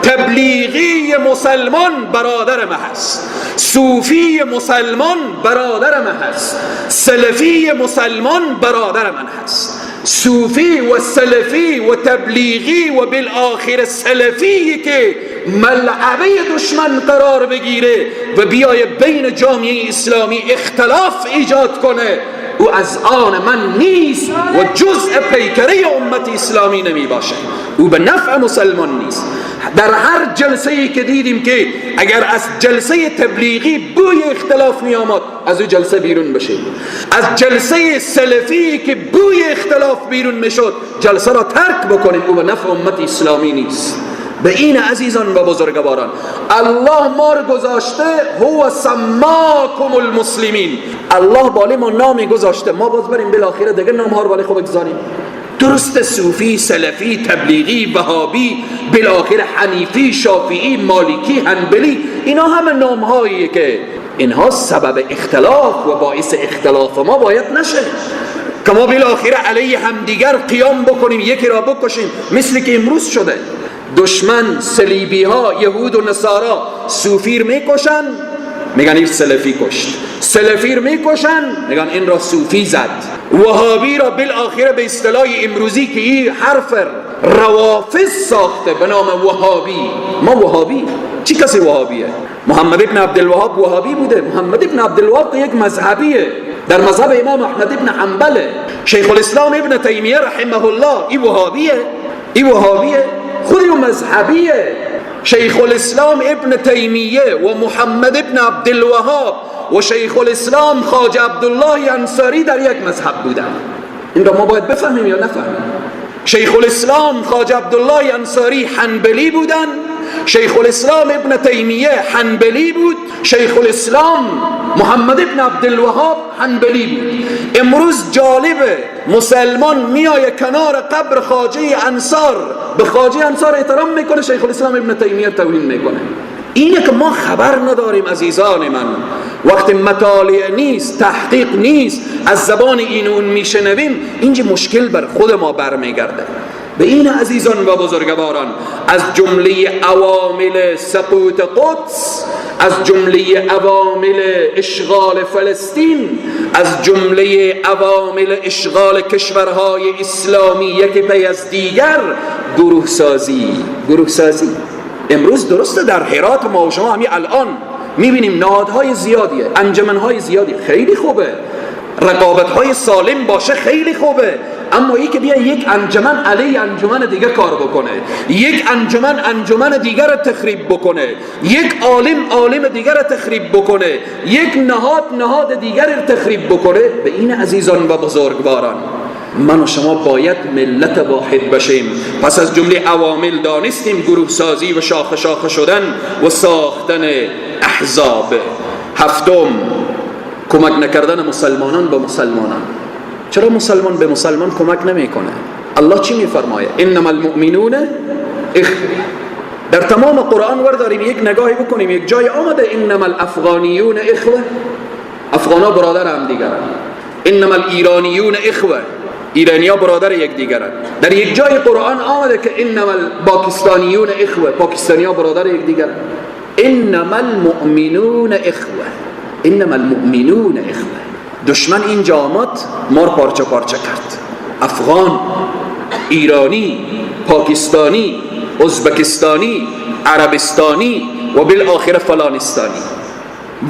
تبلیغی مسلمان برادر من هست، صوفی مسلمان برادر من هست، سلفی مسلمان برادر من هست. صوفی و سلفی و تبلیغی و بالاخره سلفی که ملعبه دشمن قرار بگیره و بیای بین جامعه اسلامی اختلاف ایجاد کنه، او از آن من نیست و جزء پیکره امت اسلامی نمی باشه، او به نفع مسلمان نیست. در هر جلسه ای که دیدیم که اگر از جلسه تبلیغی بوی اختلاف می آمد از او جلسه بیرون بشیم، از جلسه سلفی که بوی اختلاف بیرون می شد جلسه را ترک بکنیم، او به نفع امت اسلامی نیست. به این عزیزان و بزرگواران الله ما رو گذاشته، هو سماکم المسلمین، الله بالی ما نامی گذاشته، ما باز بریم بالاخره دیگه نام ها رو بالی خوب بگذاریم. درست صوفی، سلفی، تبلیغی، وهابی، بالاخره حنیفی، شافعی، مالکی، حنبلی، اینا همه نام هاییه که اینها سبب اختلاف و باعث اختلاف ما باید نشه که ما بالاخره علیه همدیگر قیام بکنیم، یکی را بکشیم، مثل که امروز شده. دشمن صلیبی ها، یهود و نصارا صوفی رو میکشن، میگن این سلفی کشت، سلفی رو میکشن میگن این را صوفی زد. وهابی را بالاخره به اصطلاح امروزی که این حرف روافض ساخته به نام وهابی. ما وهابی چی کسی وهابیه؟ محمد ابن عبدالوهاب وهابی بوده. محمد ابن عبدالوهاب یک مذهبیه، در مذهب امام احمد ابن حنبله. شیخ الاسلام ابن تیمیه رحمه الله این وهابیه، خودی مذهبیه. شیخ الاسلام ابن تیمیه و محمد ابن عبدالوهاب و شیخ الاسلام خواجه عبدالله انصاری در یک مذهب بودن. این را ما باید بفهمیم یا نفهمیم. شیخ الاسلام خواجه عبدالله انصاری حنبلی بودن، شیخ الاسلام ابن تیمیه حنبلی بود، شیخ الاسلام محمد ابن عبدالوهاب حنبلی بود. امروز جالبه مسلمان میای کنار قبر خواجه انصار، به خواجه انصار احترام میکنه، شیخ الاسلام ابن تیمیه توهین میکنه. اینه که ما خبر نداریم عزیزان من. وقتی مطالعه نیست، تحقیق نیست، از زبان این اون میشنویم، اینجا مشکل بر خود ما برمیگرده. به این عزیزان و بزرگواران از جمله عوامل سقوط قدس، از جمله عوامل اشغال فلسطین، از جمله عوامل اشغال کشورهای اسلامی یکی پی از دیگر گروه سازی. امروز درسته در هرات ما و شما همین الان میبینیم نهادهای زیادیه، انجمنهای زیادی، خیلی خوبه، رقابتهای سالم باشه، خیلی خوبه. اما این که بیا یک انجمن علیه انجمن دیگر کار بکنه، یک انجمن دیگر رو تخریب بکنه، یک عالم دیگر رو تخریب بکنه، یک نهاد دیگر رو تخریب بکنه، به این عزیزان و بزرگواران من و شما باید ملت واحد بشیم. پس از جمله عوامل دانستیم گروه سازی و شاخه شدن و ساختن احزاب. هفتم، کمک نکردن مسلمانان به مسلمانان. چرا مسلمان به مسلمان کمک نمیکنه؟ الله چی میفرمایه؟ انما المؤمنون اخوه. در تمام قرآن ورداریم یک نگاهی بکنیم، یک جای آمده انما الافغانیون اخوه، افغانا برادر هم دیگرن. انما الایرانیون اخوه، ایرانیا برادر یکدیگرند. در یک جای قرآن آمده که انما الپاکستانیون اخوه، پاکستانی‌ها برادر یکدیگرند. انما المؤمنون اخوه، انما المؤمنون اخوه. دشمن اینجا آمد ما رو پارچه پارچه کرد، افغان، ایرانی، پاکستانی، ازبکستانی، عربستانی و بالآخر فلانستانی.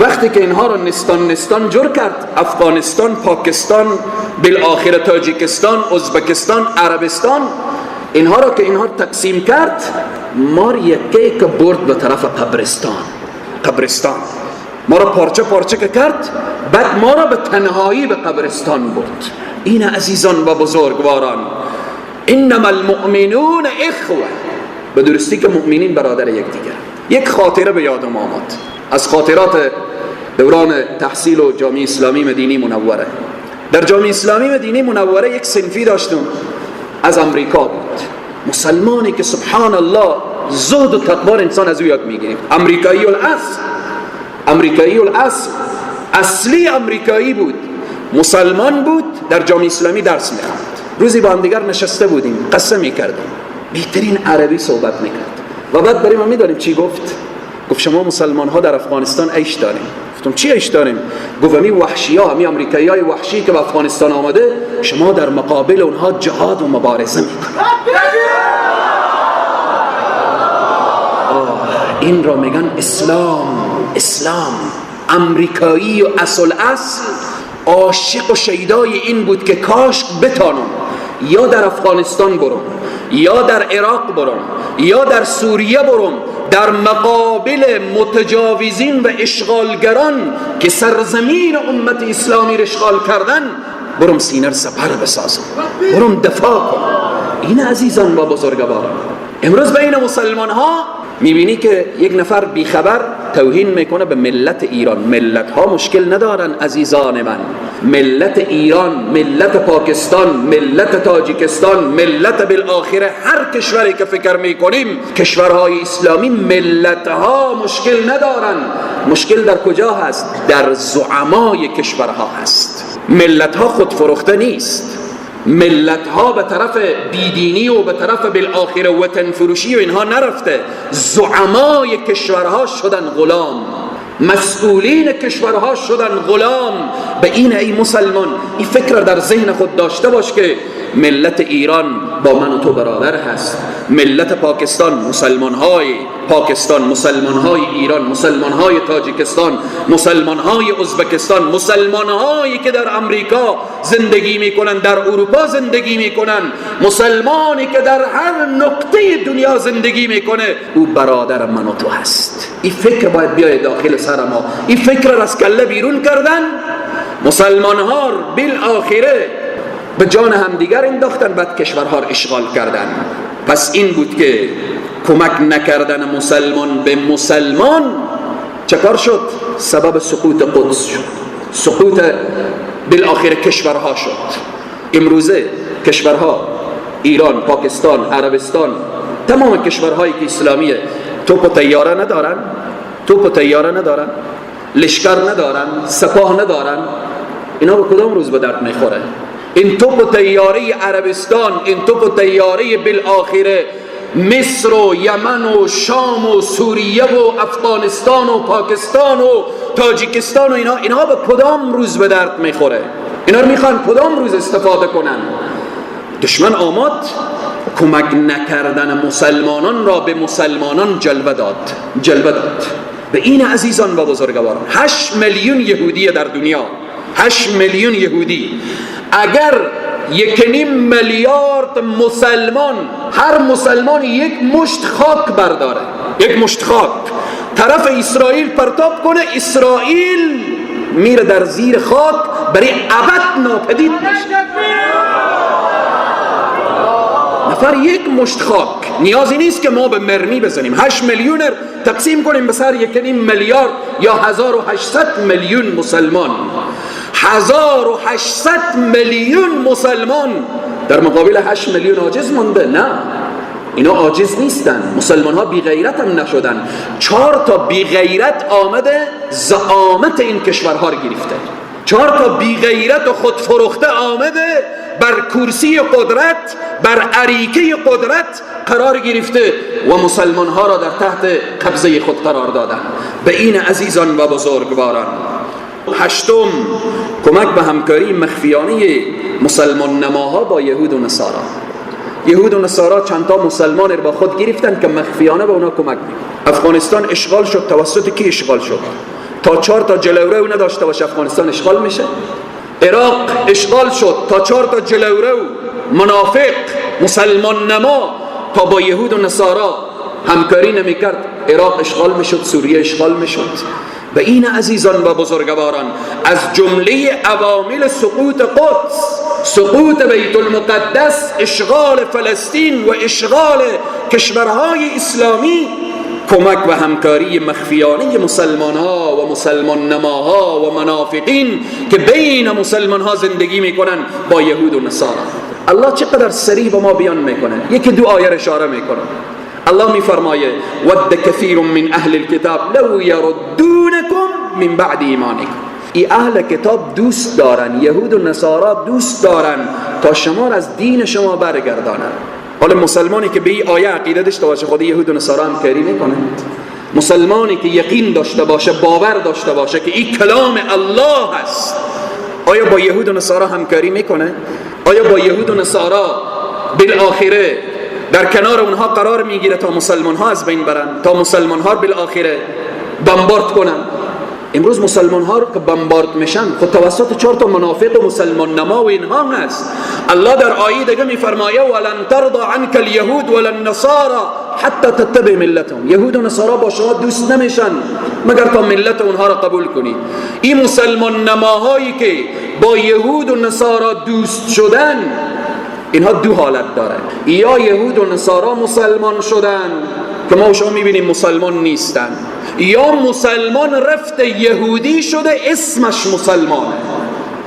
وقتی که اینها رو نستان جور کرد، افغانستان، پاکستان، بالآخر تاجیکستان، ازبکستان، عربستان، اینها رو که اینها تقسیم کرد، ما رو یکی که برد به طرف قبرستان ما رو پارچه پارچه که کرد، بعد ما رو به تنهایی به قبرستان برد. این عزیزان و بزرگواران، انما المؤمنون اخوه، به درستی که مؤمنین برادر یکدیگر. یک خاطره به یادم آمد از خاطرات دوران تحصیل و جامعه اسلامی مدینه منوره. در جامعه اسلامی مدینه منوره یک صنفی داشتم از امریکا بود، مسلمانی که سبحان الله زهد و تقوار انسان از او یاد میگیریم. امریکایی الاصل، اصلی امریکایی بود، مسلمان بود، در جامعه اسلامی درس میخوند. روزی با هم دیگر نشسته بودیم، قسم میکردیم، بهترین عربی صحبت میکرد و بعد بریم هم میدانیم چی گفت شما مسلمان ها در افغانستان عیش داریم. گفتم چی عیش داریم؟ گفت همی وحشی ها، همی امریکایی های وحشی که به افغانستان آمده، شما در مقابل اونها جهاد و مبارزه میکنید. این را میگن اسلام. امریکایی و اصل عاشق و شیدای این بود که کاش بتانم یا در افغانستان برم، یا در عراق برم، یا در سوریه برم، در مقابل متجاوزین و اشغالگران که سرزمین امت اسلامی را اشغال کردن، برم سینه سپر بسازم، برم دفاع کنم. این عزیزان و بزرگواران، امروز بین مسلمان ها میبینی که یک نفر بیخبر توهین میکنه به ملت ایران. ملت ها مشکل ندارن عزیزان من، ملت ایران، ملت پاکستان، ملت تاجیکستان، ملت بالآخره هر کشوری که فکر میکنیم کشورهای اسلامی، ملت ها مشکل ندارن. مشکل در کجا هست؟ در زعمای کشورها هست. ملت ها خودفروخته نیست، ملت ها به طرف بیدینی و به طرف بالآخره وطن فروشی و اینها نرفته. زعمای کشورها شدن غلام، مسئولین کشورها شدن غلام. به این ای مسلمان این فکر در ذهن خود داشته باش که ملت ایران با من و تو برادر هست، ملت پاکستان، مسلمانهای پاکستان، مسلمانهای ایران، مسلمانهای تاجیکستان، مسلمانهای ازبکستان، مسلمانهایی که در امریکا زندگی میکنن، در اروپا زندگی میکنن، مسلمانی که در هر نقطه دنیا زندگی میکنه، او برادر من و تو هست. این فکر باید بیاید داخل سر ما. این فکر را از کله بیرون کردن مسلمانها بالآخره به جان هم دیگر انداختن، بعد کشورها را اشغال کردن. پس این بود که کمک نکردن مسلمان به مسلمان چه کار شد؟ سبب سقوط قدس شد، سقوط بالآخر کشورها شد. امروزه کشورها ایران، پاکستان، عربستان، تمام کشورهایی که اسلامیه توپ و طیاره ندارن، لشکر ندارن، سپاه ندارن. اینا به کدام روز به درد میخوره؟ این توپ و طیاره عربستان، این توپ و طیاره بالآخره مصر و یمن و شام و سوریه و افغانستان و پاکستان و تاجیکستان و اینها به کدام روز به درد میخوره؟ اینا رو میخوان کدام روز استفاده کنن؟ دشمن آمد کمک نکردن مسلمانان را به مسلمانان جلوه داد. به این عزیزان و بزرگواران 8 میلیون یهودی در دنیا، 8 میلیون یهودی. اگر 1.5 میلیارد مسلمان، هر مسلمان یک مشت خاک برداره، یک مشت خاک طرف اسرائیل پرتاب کنه، اسرائیل میره در زیر خاک برای ابد ناپدید میشه. نفر یک مشت خاک، نیازی نیست که ما به مرمی بزنیم. 8 میلیون تقسیم کنیم به سر 1.5 میلیارد یا 1800 میلیون مسلمان. 1800 میلیون مسلمان در مقابل 8 میلیون عاجز مونده. نه، اینا عاجز نیستن. مسلمان ها بی غیرت هم نشدن. 4 تا بی غیرت آمده زعامت این کشورها رو گرفته. 4 تا بی غیرت و خودفروخته آمده بر کرسی قدرت، بر اریکه قدرت قرار گرفته و مسلمان ها را در تحت قبضه خود قرار دادن. به این عزیزان و بزرگواران، هشتم، کمک به همکاری مخفیانه مسلمان نماها با یهود و نصارا. یهود و نصارا چند تا مسلمان را با خود گرفتن که مخفیانه به اونا کمک میکنن. افغانستان اشغال شد، توسط کی اشغال شد؟ تا 4 تا جلورو نداشته باشه افغانستان اشغال میشه. عراق اشغال شد، تا 4 تا جلورو منافق مسلمان نما تا با یهود و نصارا همکاری نمیکرد عراق اشغال میشد، سوریه اشغال میشد. و این عزیزان و بزرگواران از جمله عوامل سقوط قدس، سقوط بیت المقدس، اشغال فلسطین و اشغال کشورهای اسلامی، کمک و همکاری مخفیانه مسلمان ها و مسلمان نماها و منافقین که بین مسلمان ها زندگی میکنن با یهود و نصارا. الله چقدر سریع با ما بیان میکنه. یکی 2 آیه اشاره میکنه. الله میفرمایه ود کثیر من اهل الكتاب لو یردونکم من بعد ایمانکم. ای اهل کتاب دوست دارن، یهود و نصارا دوست دارن تا شما از دین شما برگردانن. حالا مسلمانی که به این آیه عقیده داشته باشه خود یهود و نصارا همکاری میکنه. مسلمانی که یقین داشته باشه، باور داشته باشه که این کلام الله است، آیا با یهود و نصارا همکاری میکنه؟ آیا با یهود و نصارا بالآخره در کنار اونها قرار میگیره تا مسلمان ها از بین برن، تا مسلمان ها بالآخره بمبارد کنن؟ امروز مسلمان ها رو که بمبارد میشن خود توسط 4 تا منافق و مسلمان نما و اینها هست. الله در آیه دیگه میفرمایه ولن ترضى عنك اليهود ولا النصارى حتى تتبع ملتهم. یهود و نصارا با شما دوست نمیشن مگر تا ملت اونها را قبول کنید. این مسلمان نماهایی که با یهود و نصارا دوست شدن، اینها 2 حالت دارن. یا یهود و نصارا مسلمان شدن که ما و شما میبینیم مسلمان نیستن، یا مسلمان رفت یهودی شده اسمش مسلمانه.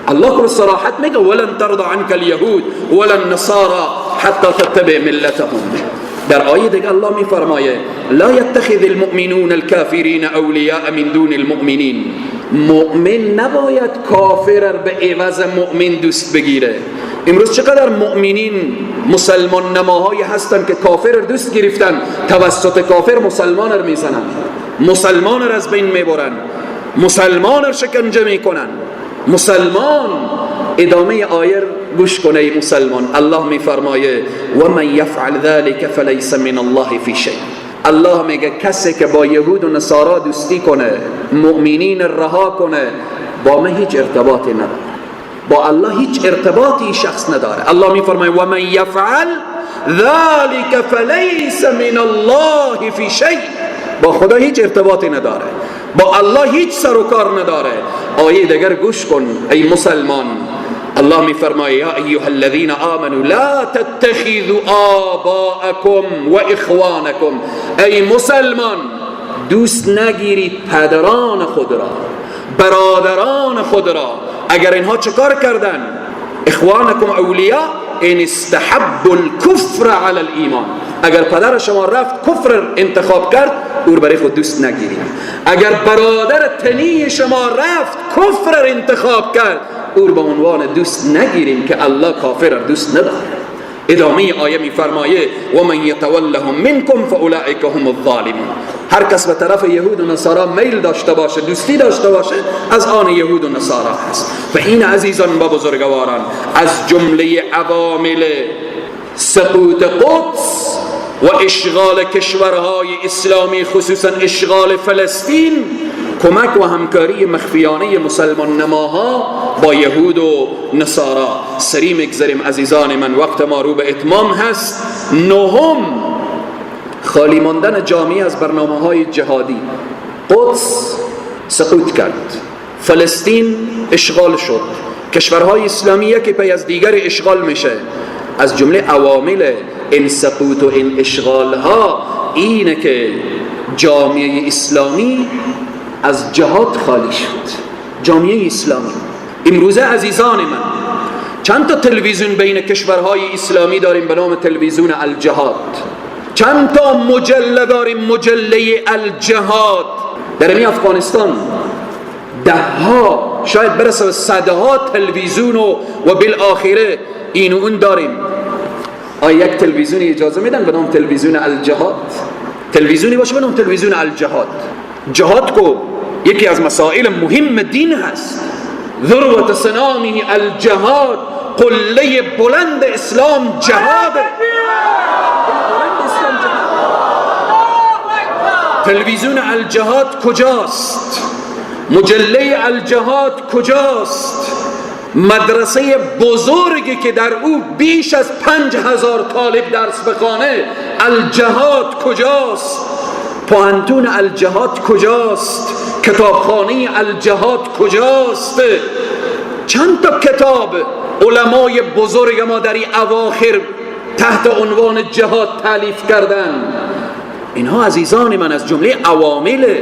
الله که صراحت میگه ولن ترضى عنك اليهود ولا النصارى حتى تتبع ملتهم. در آیه دیگه الله میفرمایه لا يتخذ المؤمنون الكافرين اولیاء من دون المؤمنین. مؤمن نباید کافر به عوض مؤمن دوست بگیره. امروز چقدر مؤمنین مسلمان نماهایی هستن که کافر دوست گرفتن، توسط کافر مسلمان رو میزنن، مسلمان رو از بین میبرن، مسلمان رو شکنجه میکنن. مسلمان، ادامه آیه گوش کنه مسلمان، الله میفرمایه و من یفعل ذلك فلیس من الله فی شیء. الله میگه کسی که با یهود و نصارا دوستی کنه، مؤمنین رها کنه، با من هیچ ارتباطی نداره، با الله هیچ ارتباطی شخص نداره. الله میفرماید و من یفعل ذلك فلیس من الله فی شیء. با خدا هیچ ارتباطی نداره، با الله هیچ سر و کار نداره. آیه دیگر گوش کن ای مسلمان، الله میفرماید یا ایها الذین آمنوا لا تتخذوا آباءکم و اخوانکم. ای مسلمان، دوست نگیرید پدران خود را، برادران خود را. اگر اینها چکار کردن؟ اخوانکم اولیاء ان استحبوا الكفر على الایمان. اگر پدر شما رفت کفر انتخاب کرد، او برای خود دوست نگیرید. اگر برادر تنی شما رفت کفر انتخاب کرد، او به عنوان دوست نگیریم که الله کافر دوست نداره. ادامه آیه میفرمایه و من یتولهم منکم فاولئک هم الظالمون. هر کس به طرف یهود و نصارا میل داشته باشه، دوستی داشته باشه، از آن یهود و نصارا هست. و این عزیزان و بزرگواران از جمله عوامل سقوط قدس و اشغال کشورهای اسلامی، خصوصا اشغال فلسطین، کمک و همکاری مخفیانه مسلمان نماها با یهود و نصارا. سریع میگذاریم عزیزان من، وقت ما رو به اتمام هست. نهم، خالی ماندن جامعه از برنامه‌های جهادی. قدس سقوط کرد، فلسطین اشغال شد، کشورهای اسلامی یکی پی از دیگر اشغال میشه. از جمله عوامل این سقوط و این اشغال ها اینه که جامعه اسلامی از جهاد خالی شد. جامعه اسلامی امروزه عزیزان من، چند تا تلویزیون بین کشورهای اسلامی داریم به نام تلویزیون الجهاد، چند تا مجله داریم، مجله الجهاد. در این افغانستان ده ها، شاید برسه به صدها تلویزیون و بالاخره این و اون داریم. آیا یک تلویزیونی اجازه میدن به نام تلویزیون الجهاد؟ تلویزیونی باشه به نام تلویزیون الجهاد. جهاد کو یکی از مسائل مهم دین هست. ذروت سنامه الجهاد، قله بلند اسلام جهاد. تلویزیون الجهاد کجاست؟ مجله الجهاد کجاست؟ مدرسه بزرگی که در او بیش از 5000 طالب درس بخوانه الجهاد کجاست؟ پوهنتون الجهاد کجاست؟ کتابخانه الجهاد کجاست؟ چند تا کتاب علمای بزرگ ما در این اواخر تحت عنوان جهاد تالیف کردن. اینها عزیزان من از جمله عوامل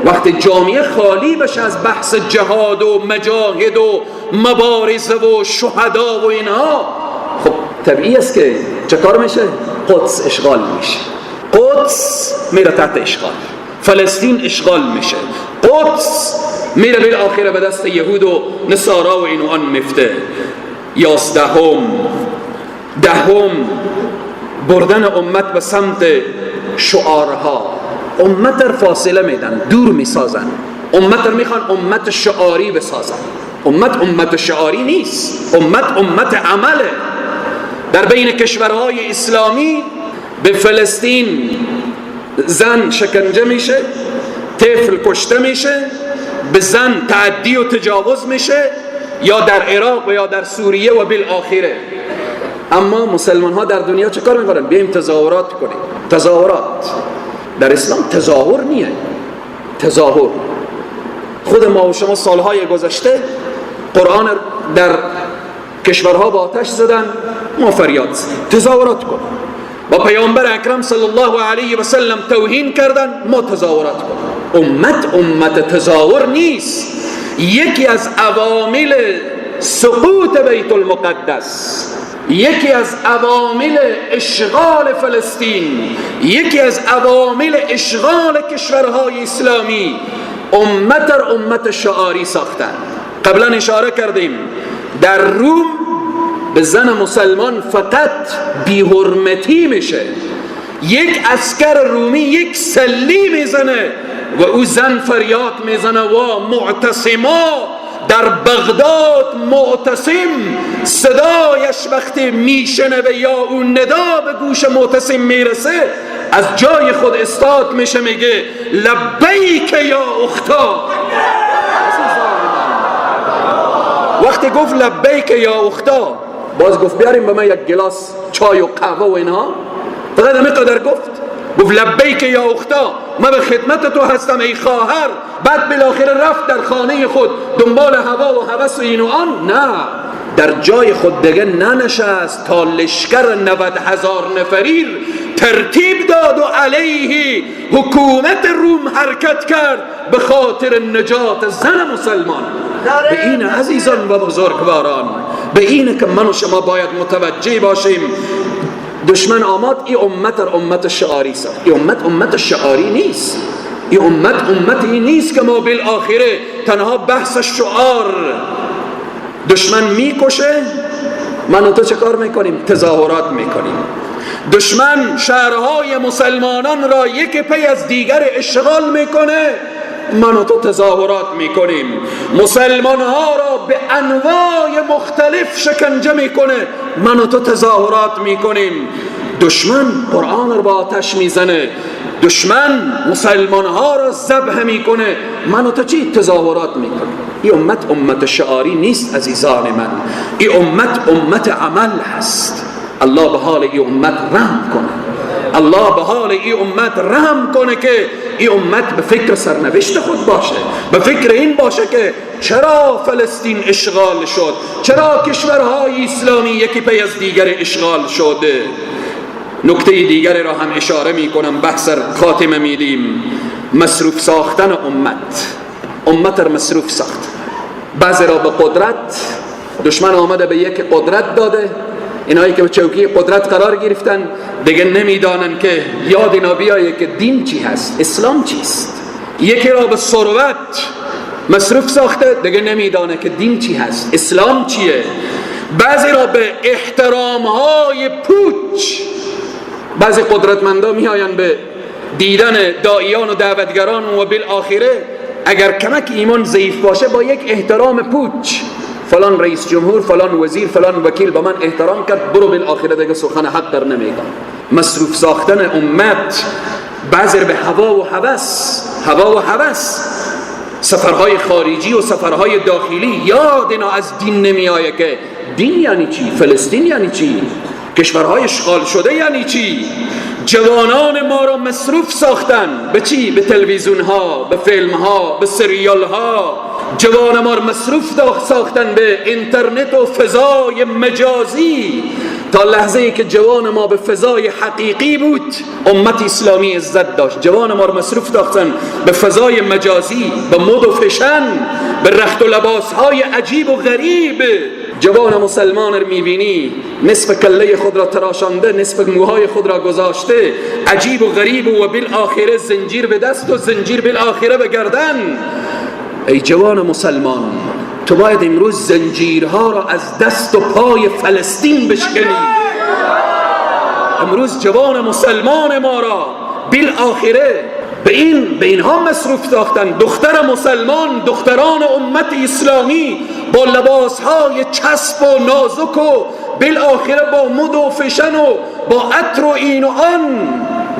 وقت جامعه خالی بشه از بحث جهاد و مجاهد و مبارزه و شهدا و اینها، خب طبیعی است که چه کار میشه؟ قدس اشغال میشه. قدس میره تحت اشغال، فلسطین اشغال میشه، قدس میره بالاخره به دست یهود و نصارا و این و آن مفته. دهم بردن امت به سمت شعارها. امت را فاصله میدن، دور میسازن. امت را میخوان امت شعاری بسازن. امت شعاری نیست، امت عمله. در بین کشورهای اسلامی به فلسطین زن شکنجه میشه، طفل کشته میشه، به زن تعدی و تجاوز میشه، یا در عراق و یا در سوریه و بالاخره. اما مسلمان ها در دنیا چه کار میکنن؟ بیایم تظاهرات کنیم. تظاهرات در اسلام تظاهر نیه. تظاهر خود ما و شما سالهای گذشته قرآن در کشورها با آتش زدن، ما فریاد تظاهرات کن. با پیامبر اکرم صلی الله علیه و سلم توهین کردن، ما تظاهرات کن. امت تظاهر نیست. یکی از عوامل سقوط بیت المقدس، یکی از عوامل اشغال فلسطین، یکی از عوامل اشغال کشورهای اسلامی امت شعاری ساختن. قبلا اشاره کردیم در روم به زن مسلمان فقط بی‌حرمتی میشه. یک عسکر رومی یک سلی میزنه و او زن فریاد میزنه و معتصما. در بغداد معتصم صدایش وقتی میشنوه یا اون ندا به گوش معتصم میرسه، از جای خود استاد میشه، میگه لبیک یا اختا. وقتی گفت لبیک یا اختا، باز گفت بیاریم به من یک گلاس چای و قهوه و اینها، فقط همین قدر گفت لبیک یا اختا، من به خدمت تو هستم ای خواهر. بعد بالاخره رفت در خانه خود دنبال هوا و هوس و این و آن. نه، در جای خود دیگه ننشست تا لشکر 90,000 نفری ترتیب داد و علیه حکومت روم حرکت کرد به خاطر نجات زن مسلمان. به این عزیزان و بزرگواران، به این که من و شما باید متوجه باشیم. دشمن آمد این امت شعاری ساخت. این امت شعاری نیست. این امتی نیست که ما بالاخره تنها بحث شعار. دشمن میکشه، من و تو چه کار میکنیم؟ تظاهرات میکنیم. دشمن شهرهای مسلمانان را یک پی از دیگر اشغال میکنه، من و تو تظاهرات میکنیم. مسلمان ها را به انواع مختلف شکنجه میکنه، من و تو تظاهرات میکنیم. دشمن قرآن را با آتش میزنه، دشمن مسلمان ها را ذبح میکنه، من و تو چی؟ تظاهرات میکنیم. این امت شعاری نیست عزیزان من. این امت عمل هست. الله به حال این امت رحم کنه. الله به حال این امت رحم کنه که این امت به فکر سرنوشت خود باشه، به فکر این باشه که چرا فلسطین اشغال شد، چرا کشورهای اسلامی یکی پی از دیگر اشغال شده. نکته دیگر را هم اشاره می کنم، بحث خاتمه میدیم. مصروف ساختن امت را مصروف ساخت. بعضی را به قدرت، دشمن آمده به یک قدرت داده، اینایی که به چوکی قدرت قرار گرفتن دیگه نمیدانن که یاد اینا بیایه که دین چی هست، اسلام چیست. یکی را به ثروت مصروف ساخته، دیگه نمیدانه که دین چی هست، اسلام چیه. بعضی را به احترام‌های پوچ. بعضی قدرتمندا میآیند به دیدن داعیان و دعوتگران و بالاخره اگر کمک ایمان ضعیف باشه با یک احترام پوچ، فلان رئیس جمهور، فلان وزیر، فلان وکیل با من احترام کرد، برو بالاخره دیگه سخن حق در نمیگم. مصروف ساختن امت بعضی به هوا و هوس، سفرهای خارجی و سفرهای داخلی. یاد اینا از دین نمی آیه که دین یعنی چی؟ فلسطین یعنی چی؟ کشورهای اشغال شده یعنی چی؟ جوانان ما را مصروف ساختن به چی؟ به تلویزیون ها، به فیلم ها، به سریال ها. جوان ما را مصروف ساختن به اینترنت و فضای مجازی، تا لحظه ای که جوان ما به فضای حقیقی بود امت اسلامی عزت داشت. جوان ما را مصروف ساختن به فضای مجازی، به مد و فشن، به رخت و لباس های عجیب و غریب. جوان مسلمان رو میبینی نصف کله خود را تراشانده، نصف موهای خود را گذاشته، عجیب و غریب و بالاخره زنجیر به دست و زنجیر بالاخره به گردن. ای جوان مسلمان، تو باید امروز زنجیرها را از دست و پای فلسطین بشکنی. امروز جوان مسلمان ما را بالاخره به اینها مصروف ساختن. دختر مسلمان، دختران امت اسلامی با لباسهای چسب و نازک و بالاخره با مد و فشن و با عطر و این و آن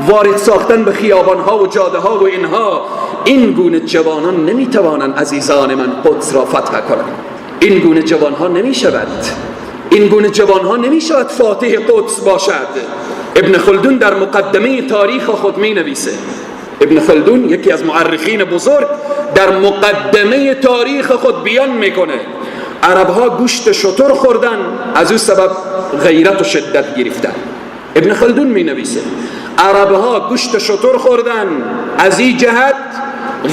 وارد ساختن به خیابانها و جاده ها و اینها. این گونه جوانان نمیتوانند عزیزان من قدس را فتح کنند. این گونه جوانها نمیشود. این گونه جوانها نمیشود فاتح قدس باشد. ابن خلدون در مقدمه تاریخ خود می نویسه. ابن خلدون یکی از مورخین بزرگ در مقدمه تاریخ خود بیان میکنه عربها گوشت شتر خوردن، از او سبب غیرت و شدت گرفتن. ابن خلدون می نویسه عربها گوشت شتر خوردن، از این جهت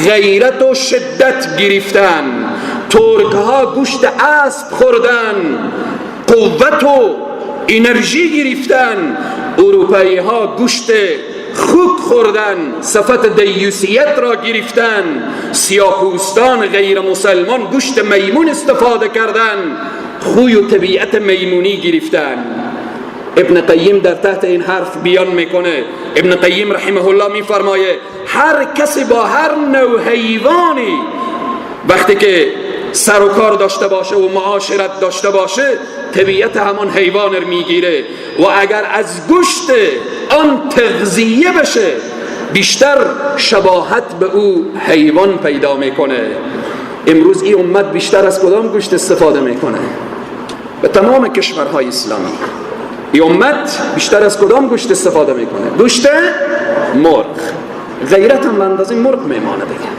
غیرت و شدت گرفتن. ترکها گوشت اسب خوردن، قوت و انرژی گرفتن. اروپایی ها گوشت خوک خوردن، صفت دیوسیت را گرفتن. سیاه‌پوستان غیر مسلمان گوشت میمون استفاده کردن، خوی و طبیعت میمونی گرفتن. ابن قیم در تحت این حرف بیان میکنه. ابن قیم رحمه الله میفرمایه هر کسی با هر نوع حیوانی وقتی که سر و کار داشته باشه و معاشرت داشته باشه طبیعت همان حیوان رو میگیره و اگر از گوشت آن تغذیه بشه بیشتر شباهت به او حیوان پیدا میکنه. امروز این امت بیشتر از کدام گوشت استفاده میکنه؟ به تمام کشورهای اسلامی این امت بیشتر از کدام گوشت استفاده میکنه؟ گوشت مرغ. غیرت هم به اندازه مرغ میمانه دیگه،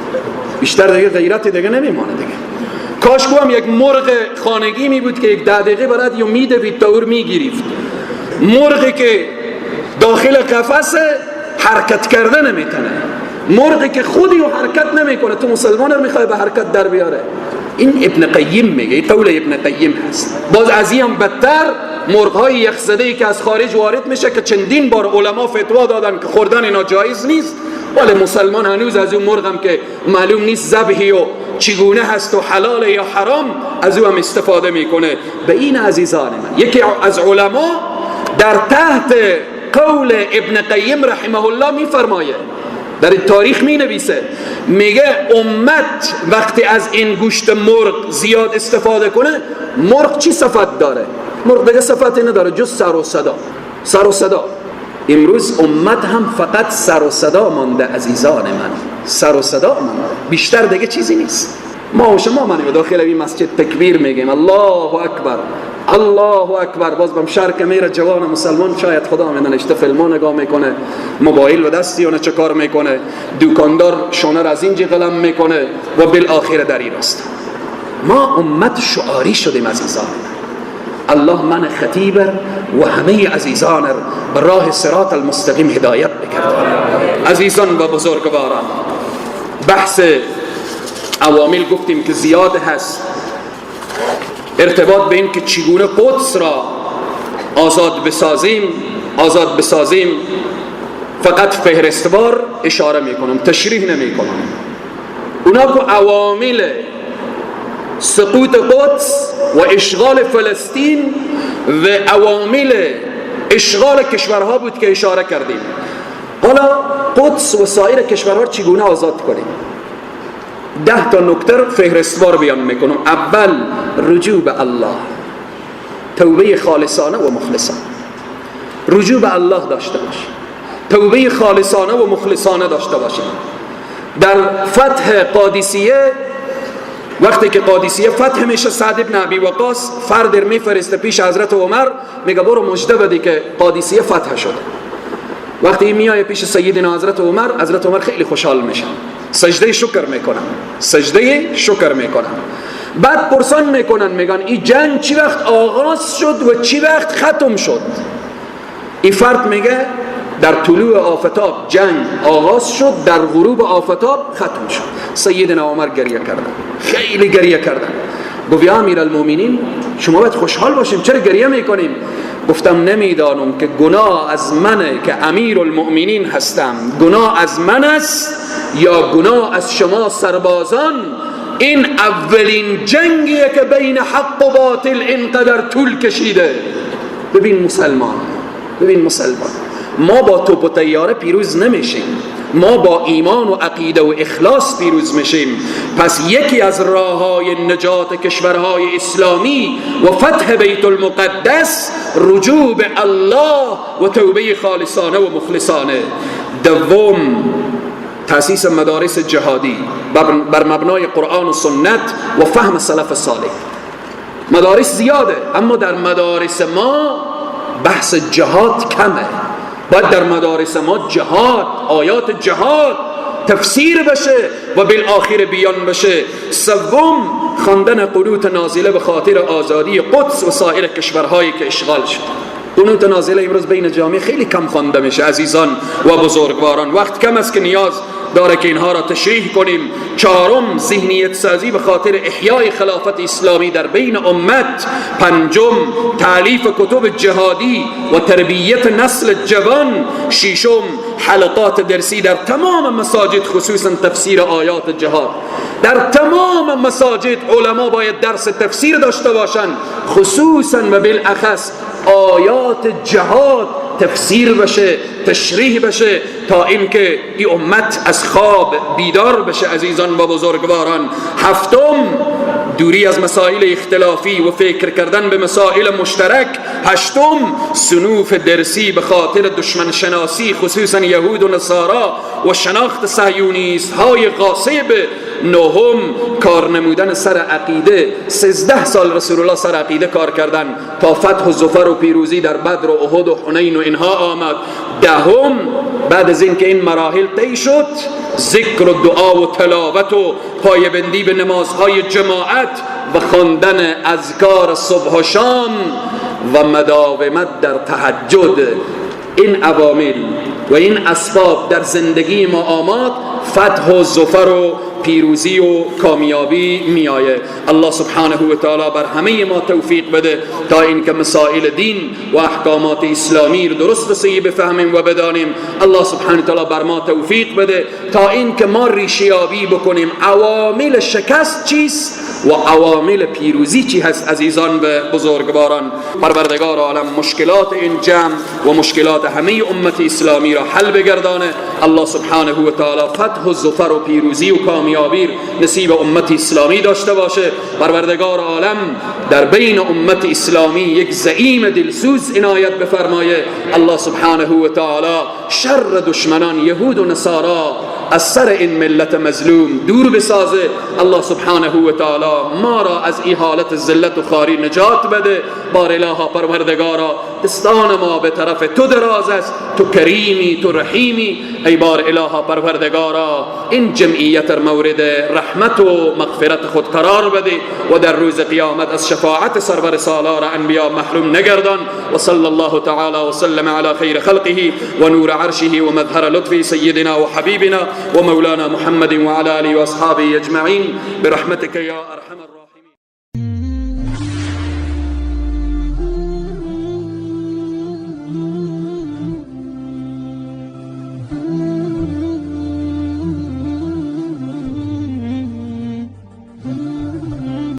بیشتر دیگه غیرت دیگه نمیمانه دیگه. کاشکو هم یک مرغ خانگی می بود که یک 10 دقیقه برات یو میدوید تا او میگیریفت. مرغی که داخل قفس حرکت کرده نمیتونه، مرغی که خودی رو حرکت نمیکنه، تو مسلمان رو میخوای به حرکت در بیاره. این ابن قیم میگه، این قول ابن قیم هست. باز از این هم بدتر مرغ‌های یخزده‌ای که از خارج وارد میشه که چندین بار علما فتوا دادن که خوردن اینا جایز نیست، ولی مسلمان هنوز از اون مرغ هم که معلوم نیست ذبحی و چگونه هست و حلال یا حرام از او هم استفاده میکنه. به این عزیزان من یکی از علما در تحت قول ابن قیم رحمه الله میفرمایه، در تاریخ می نویسه، میگه امت وقتی از این گوشت مرغ زیاد استفاده کنه، مرغ چی صفت داره؟ مرغ دیگه صفتی نداره جز سر و صدا. سر و صدا. امروز امت هم فقط سر و صدا مانده عزیزان من، سر و صدا مانده، بیشتر دیگه چیزی نیست. ما و شما منیم داخل این مسجد تکبیر میگیم الله اکبر الله اکبر، باز بم شرک میره جوان مسلمان شاید خدا میدونشته فیلم‌ها نگاه میکنه، موبایل و دستی اون چه کار میکنه، دکاندار شونه را از اینجا قلم میکنه و بالاخره در این راست. ما امت شعاری شدیم عزیزان. الله من خطیب و همه عزیزان به راه صراط المستقیم هدایت بکرد. عزیزان و بزرگواران، بحث عوامل گفتیم که زیاد هست، ارتباط به این که چگونه قدس را آزاد بسازیم فقط فهرستوار اشاره میکنم، تشریح نمیکنم. اونا که عوامل سقوط قدس و اشغال فلسطین و عوامل اشغال کشورها بود که اشاره کردیم. حالا قدس و سایر کشورها چگونه آزاد کنیم؟ 10 تا نکته فهرستوار بیان میکنم. اول، رجوع به الله، توبه خالصانه و مخلصانه. رجوع به الله داشته باشیم، توبه خالصانه و مخلصانه داشته باشیم. در فتح قادسیه، وقتی که قادسیه فتح میشه، سعد ابن ابی وقاص فرد میفرسته پیش حضرت عمر، میگه برو مژده بده که قادسیه فتح شده. وقتی میای پیش سیدنا حضرت عمر خیلی خوشحال میشن، سجده شکر میکنن. بعد پرسان میکنن، میگن این جنگ چی وقت آغاز شد و چی وقت ختم شد؟ این فرد میگه در طلوع آفتاب جنگ آغاز شد، در غروب آفتاب ختم شد. سیدنا عمر گریه کردن، خیلی گریه کردن. گفت یا امیرالمومنین، شما باید خوشحال باشیم، چرا گریه میکنیم؟ گفتم نمیدانم که گناه از منه که امیرالمومنین هستم، گناه از من است یا گناه از شما سربازان. این اولین جنگیه که بین حق و باطل اینقدر طول کشیده. ببین مسلمان، ما با توپ و طیاره پیروز نمیشیم، ما با ایمان و عقیده و اخلاص پیروز میشیم. پس یکی از راههای نجات کشورهای اسلامی و فتح بیت المقدس رجوع به الله و توبه خالصانه و مخلصانه. دوم، تأسیس مدارس جهادی بر مبنای قرآن و سنت و فهم سلف صالح. مدارس زیاده، اما در مدارس ما بحث جهاد کمه. باید در مدارس ما جهاد، آیات جهاد تفسیر بشه و بالآخر بیان بشه. سوم، خواندن قنوت نازله به خاطر آزادی قدس و سایر کشورهایی که اشغال شد. قنوت نازله امروز بین جامعه خیلی کم خوانده میشه عزیزان و بزرگواران، وقت کم است که نیاز داره که اینها را تشریح کنیم. چهارم، ذهنیت سازی به خاطر احیای خلافت اسلامی در بین امت. پنجم، تالیف کتب جهادی و تربیت نسل جوان. ششم، حلقات درسی در تمام مساجد، خصوصا تفسیر آیات جهاد. در تمام مساجد علما باید درس تفسیر داشته باشند، خصوصا و بالاخص آیات جهاد تفسیر بشه، تشریح بشه، تا اینکه این امت از خواب بیدار بشه عزیزان و بزرگواران. هفتم، دوری از مسائل اختلافی و فکر کردن به مسائل مشترک. هشتم، صنوف درسی به خاطر دشمن شناسی، خصوصا یهود و نصارا و شناخت صهیونیست های غاصب. نهم، کار نمودن سر عقیده. 13 سال رسول الله سر عقیده کار کردن تا فتح و ظفر و پیروزی در بدر و احد و حنین و اینها آمد. دهم، بعد از اینکه این مراحل طی شد، ذکر و دعا و تلاوت و پایبندی به نمازهای جماعت و خواندن اذکار صبح و شام و مداومت در تهجد. این عوامل و این اسباب در زندگی ما آمد، فتح و ظفر و پیروزی و کامیابی میآید. الله سبحانه و تعالی بر همه ما توفیق بده تا اینکه مسائل دین و احکامات اسلامی رو درست و صحیح بفهمیم و بدانیم. الله سبحانه و تعالی بر ما توفیق بده تا اینکه ما ریشه‌یابی بکنیم عوامل شکست چیست و عوامل پیروزی چی هست عزیزان و بزرگواران. پروردگار عالم مشکلات این جمع و مشکلات همه امت اسلامی را حل بگردانه. الله سبحانه و تعالی فتح و ظفر و پیروزی و کامیابی نصیب امت اسلامی داشته باشه. پروردگار عالم در بین امت اسلامی یک زعیم دلسوز عنایت بفرمایه. الله سبحانه و تعالی شر دشمنان یهود و نصارا از سر این ملت مظلوم دور بسازه. الله سبحانه و تعالی ما را از این حالت ذلت و خواری نجات بده. بار الها پروردگارا، دستان ما به طرف تو دراز است، تو کریمی، تو رحیمی. ای بار الها پروردگارا، این جمعیت مورد رحمت و مغفرت خود قرار بده و در روز قیامت از شفاعت سرور سالار انبیا محروم نگردان. و صلی الله تعالی و سلم علی خیر خلقه و نور عرشه و مظهر لطفه سیدنا و حبیبنا و مولانا محمد و علی آله و اصحابه اجمعین برحمتك یا ارحم الراحمین.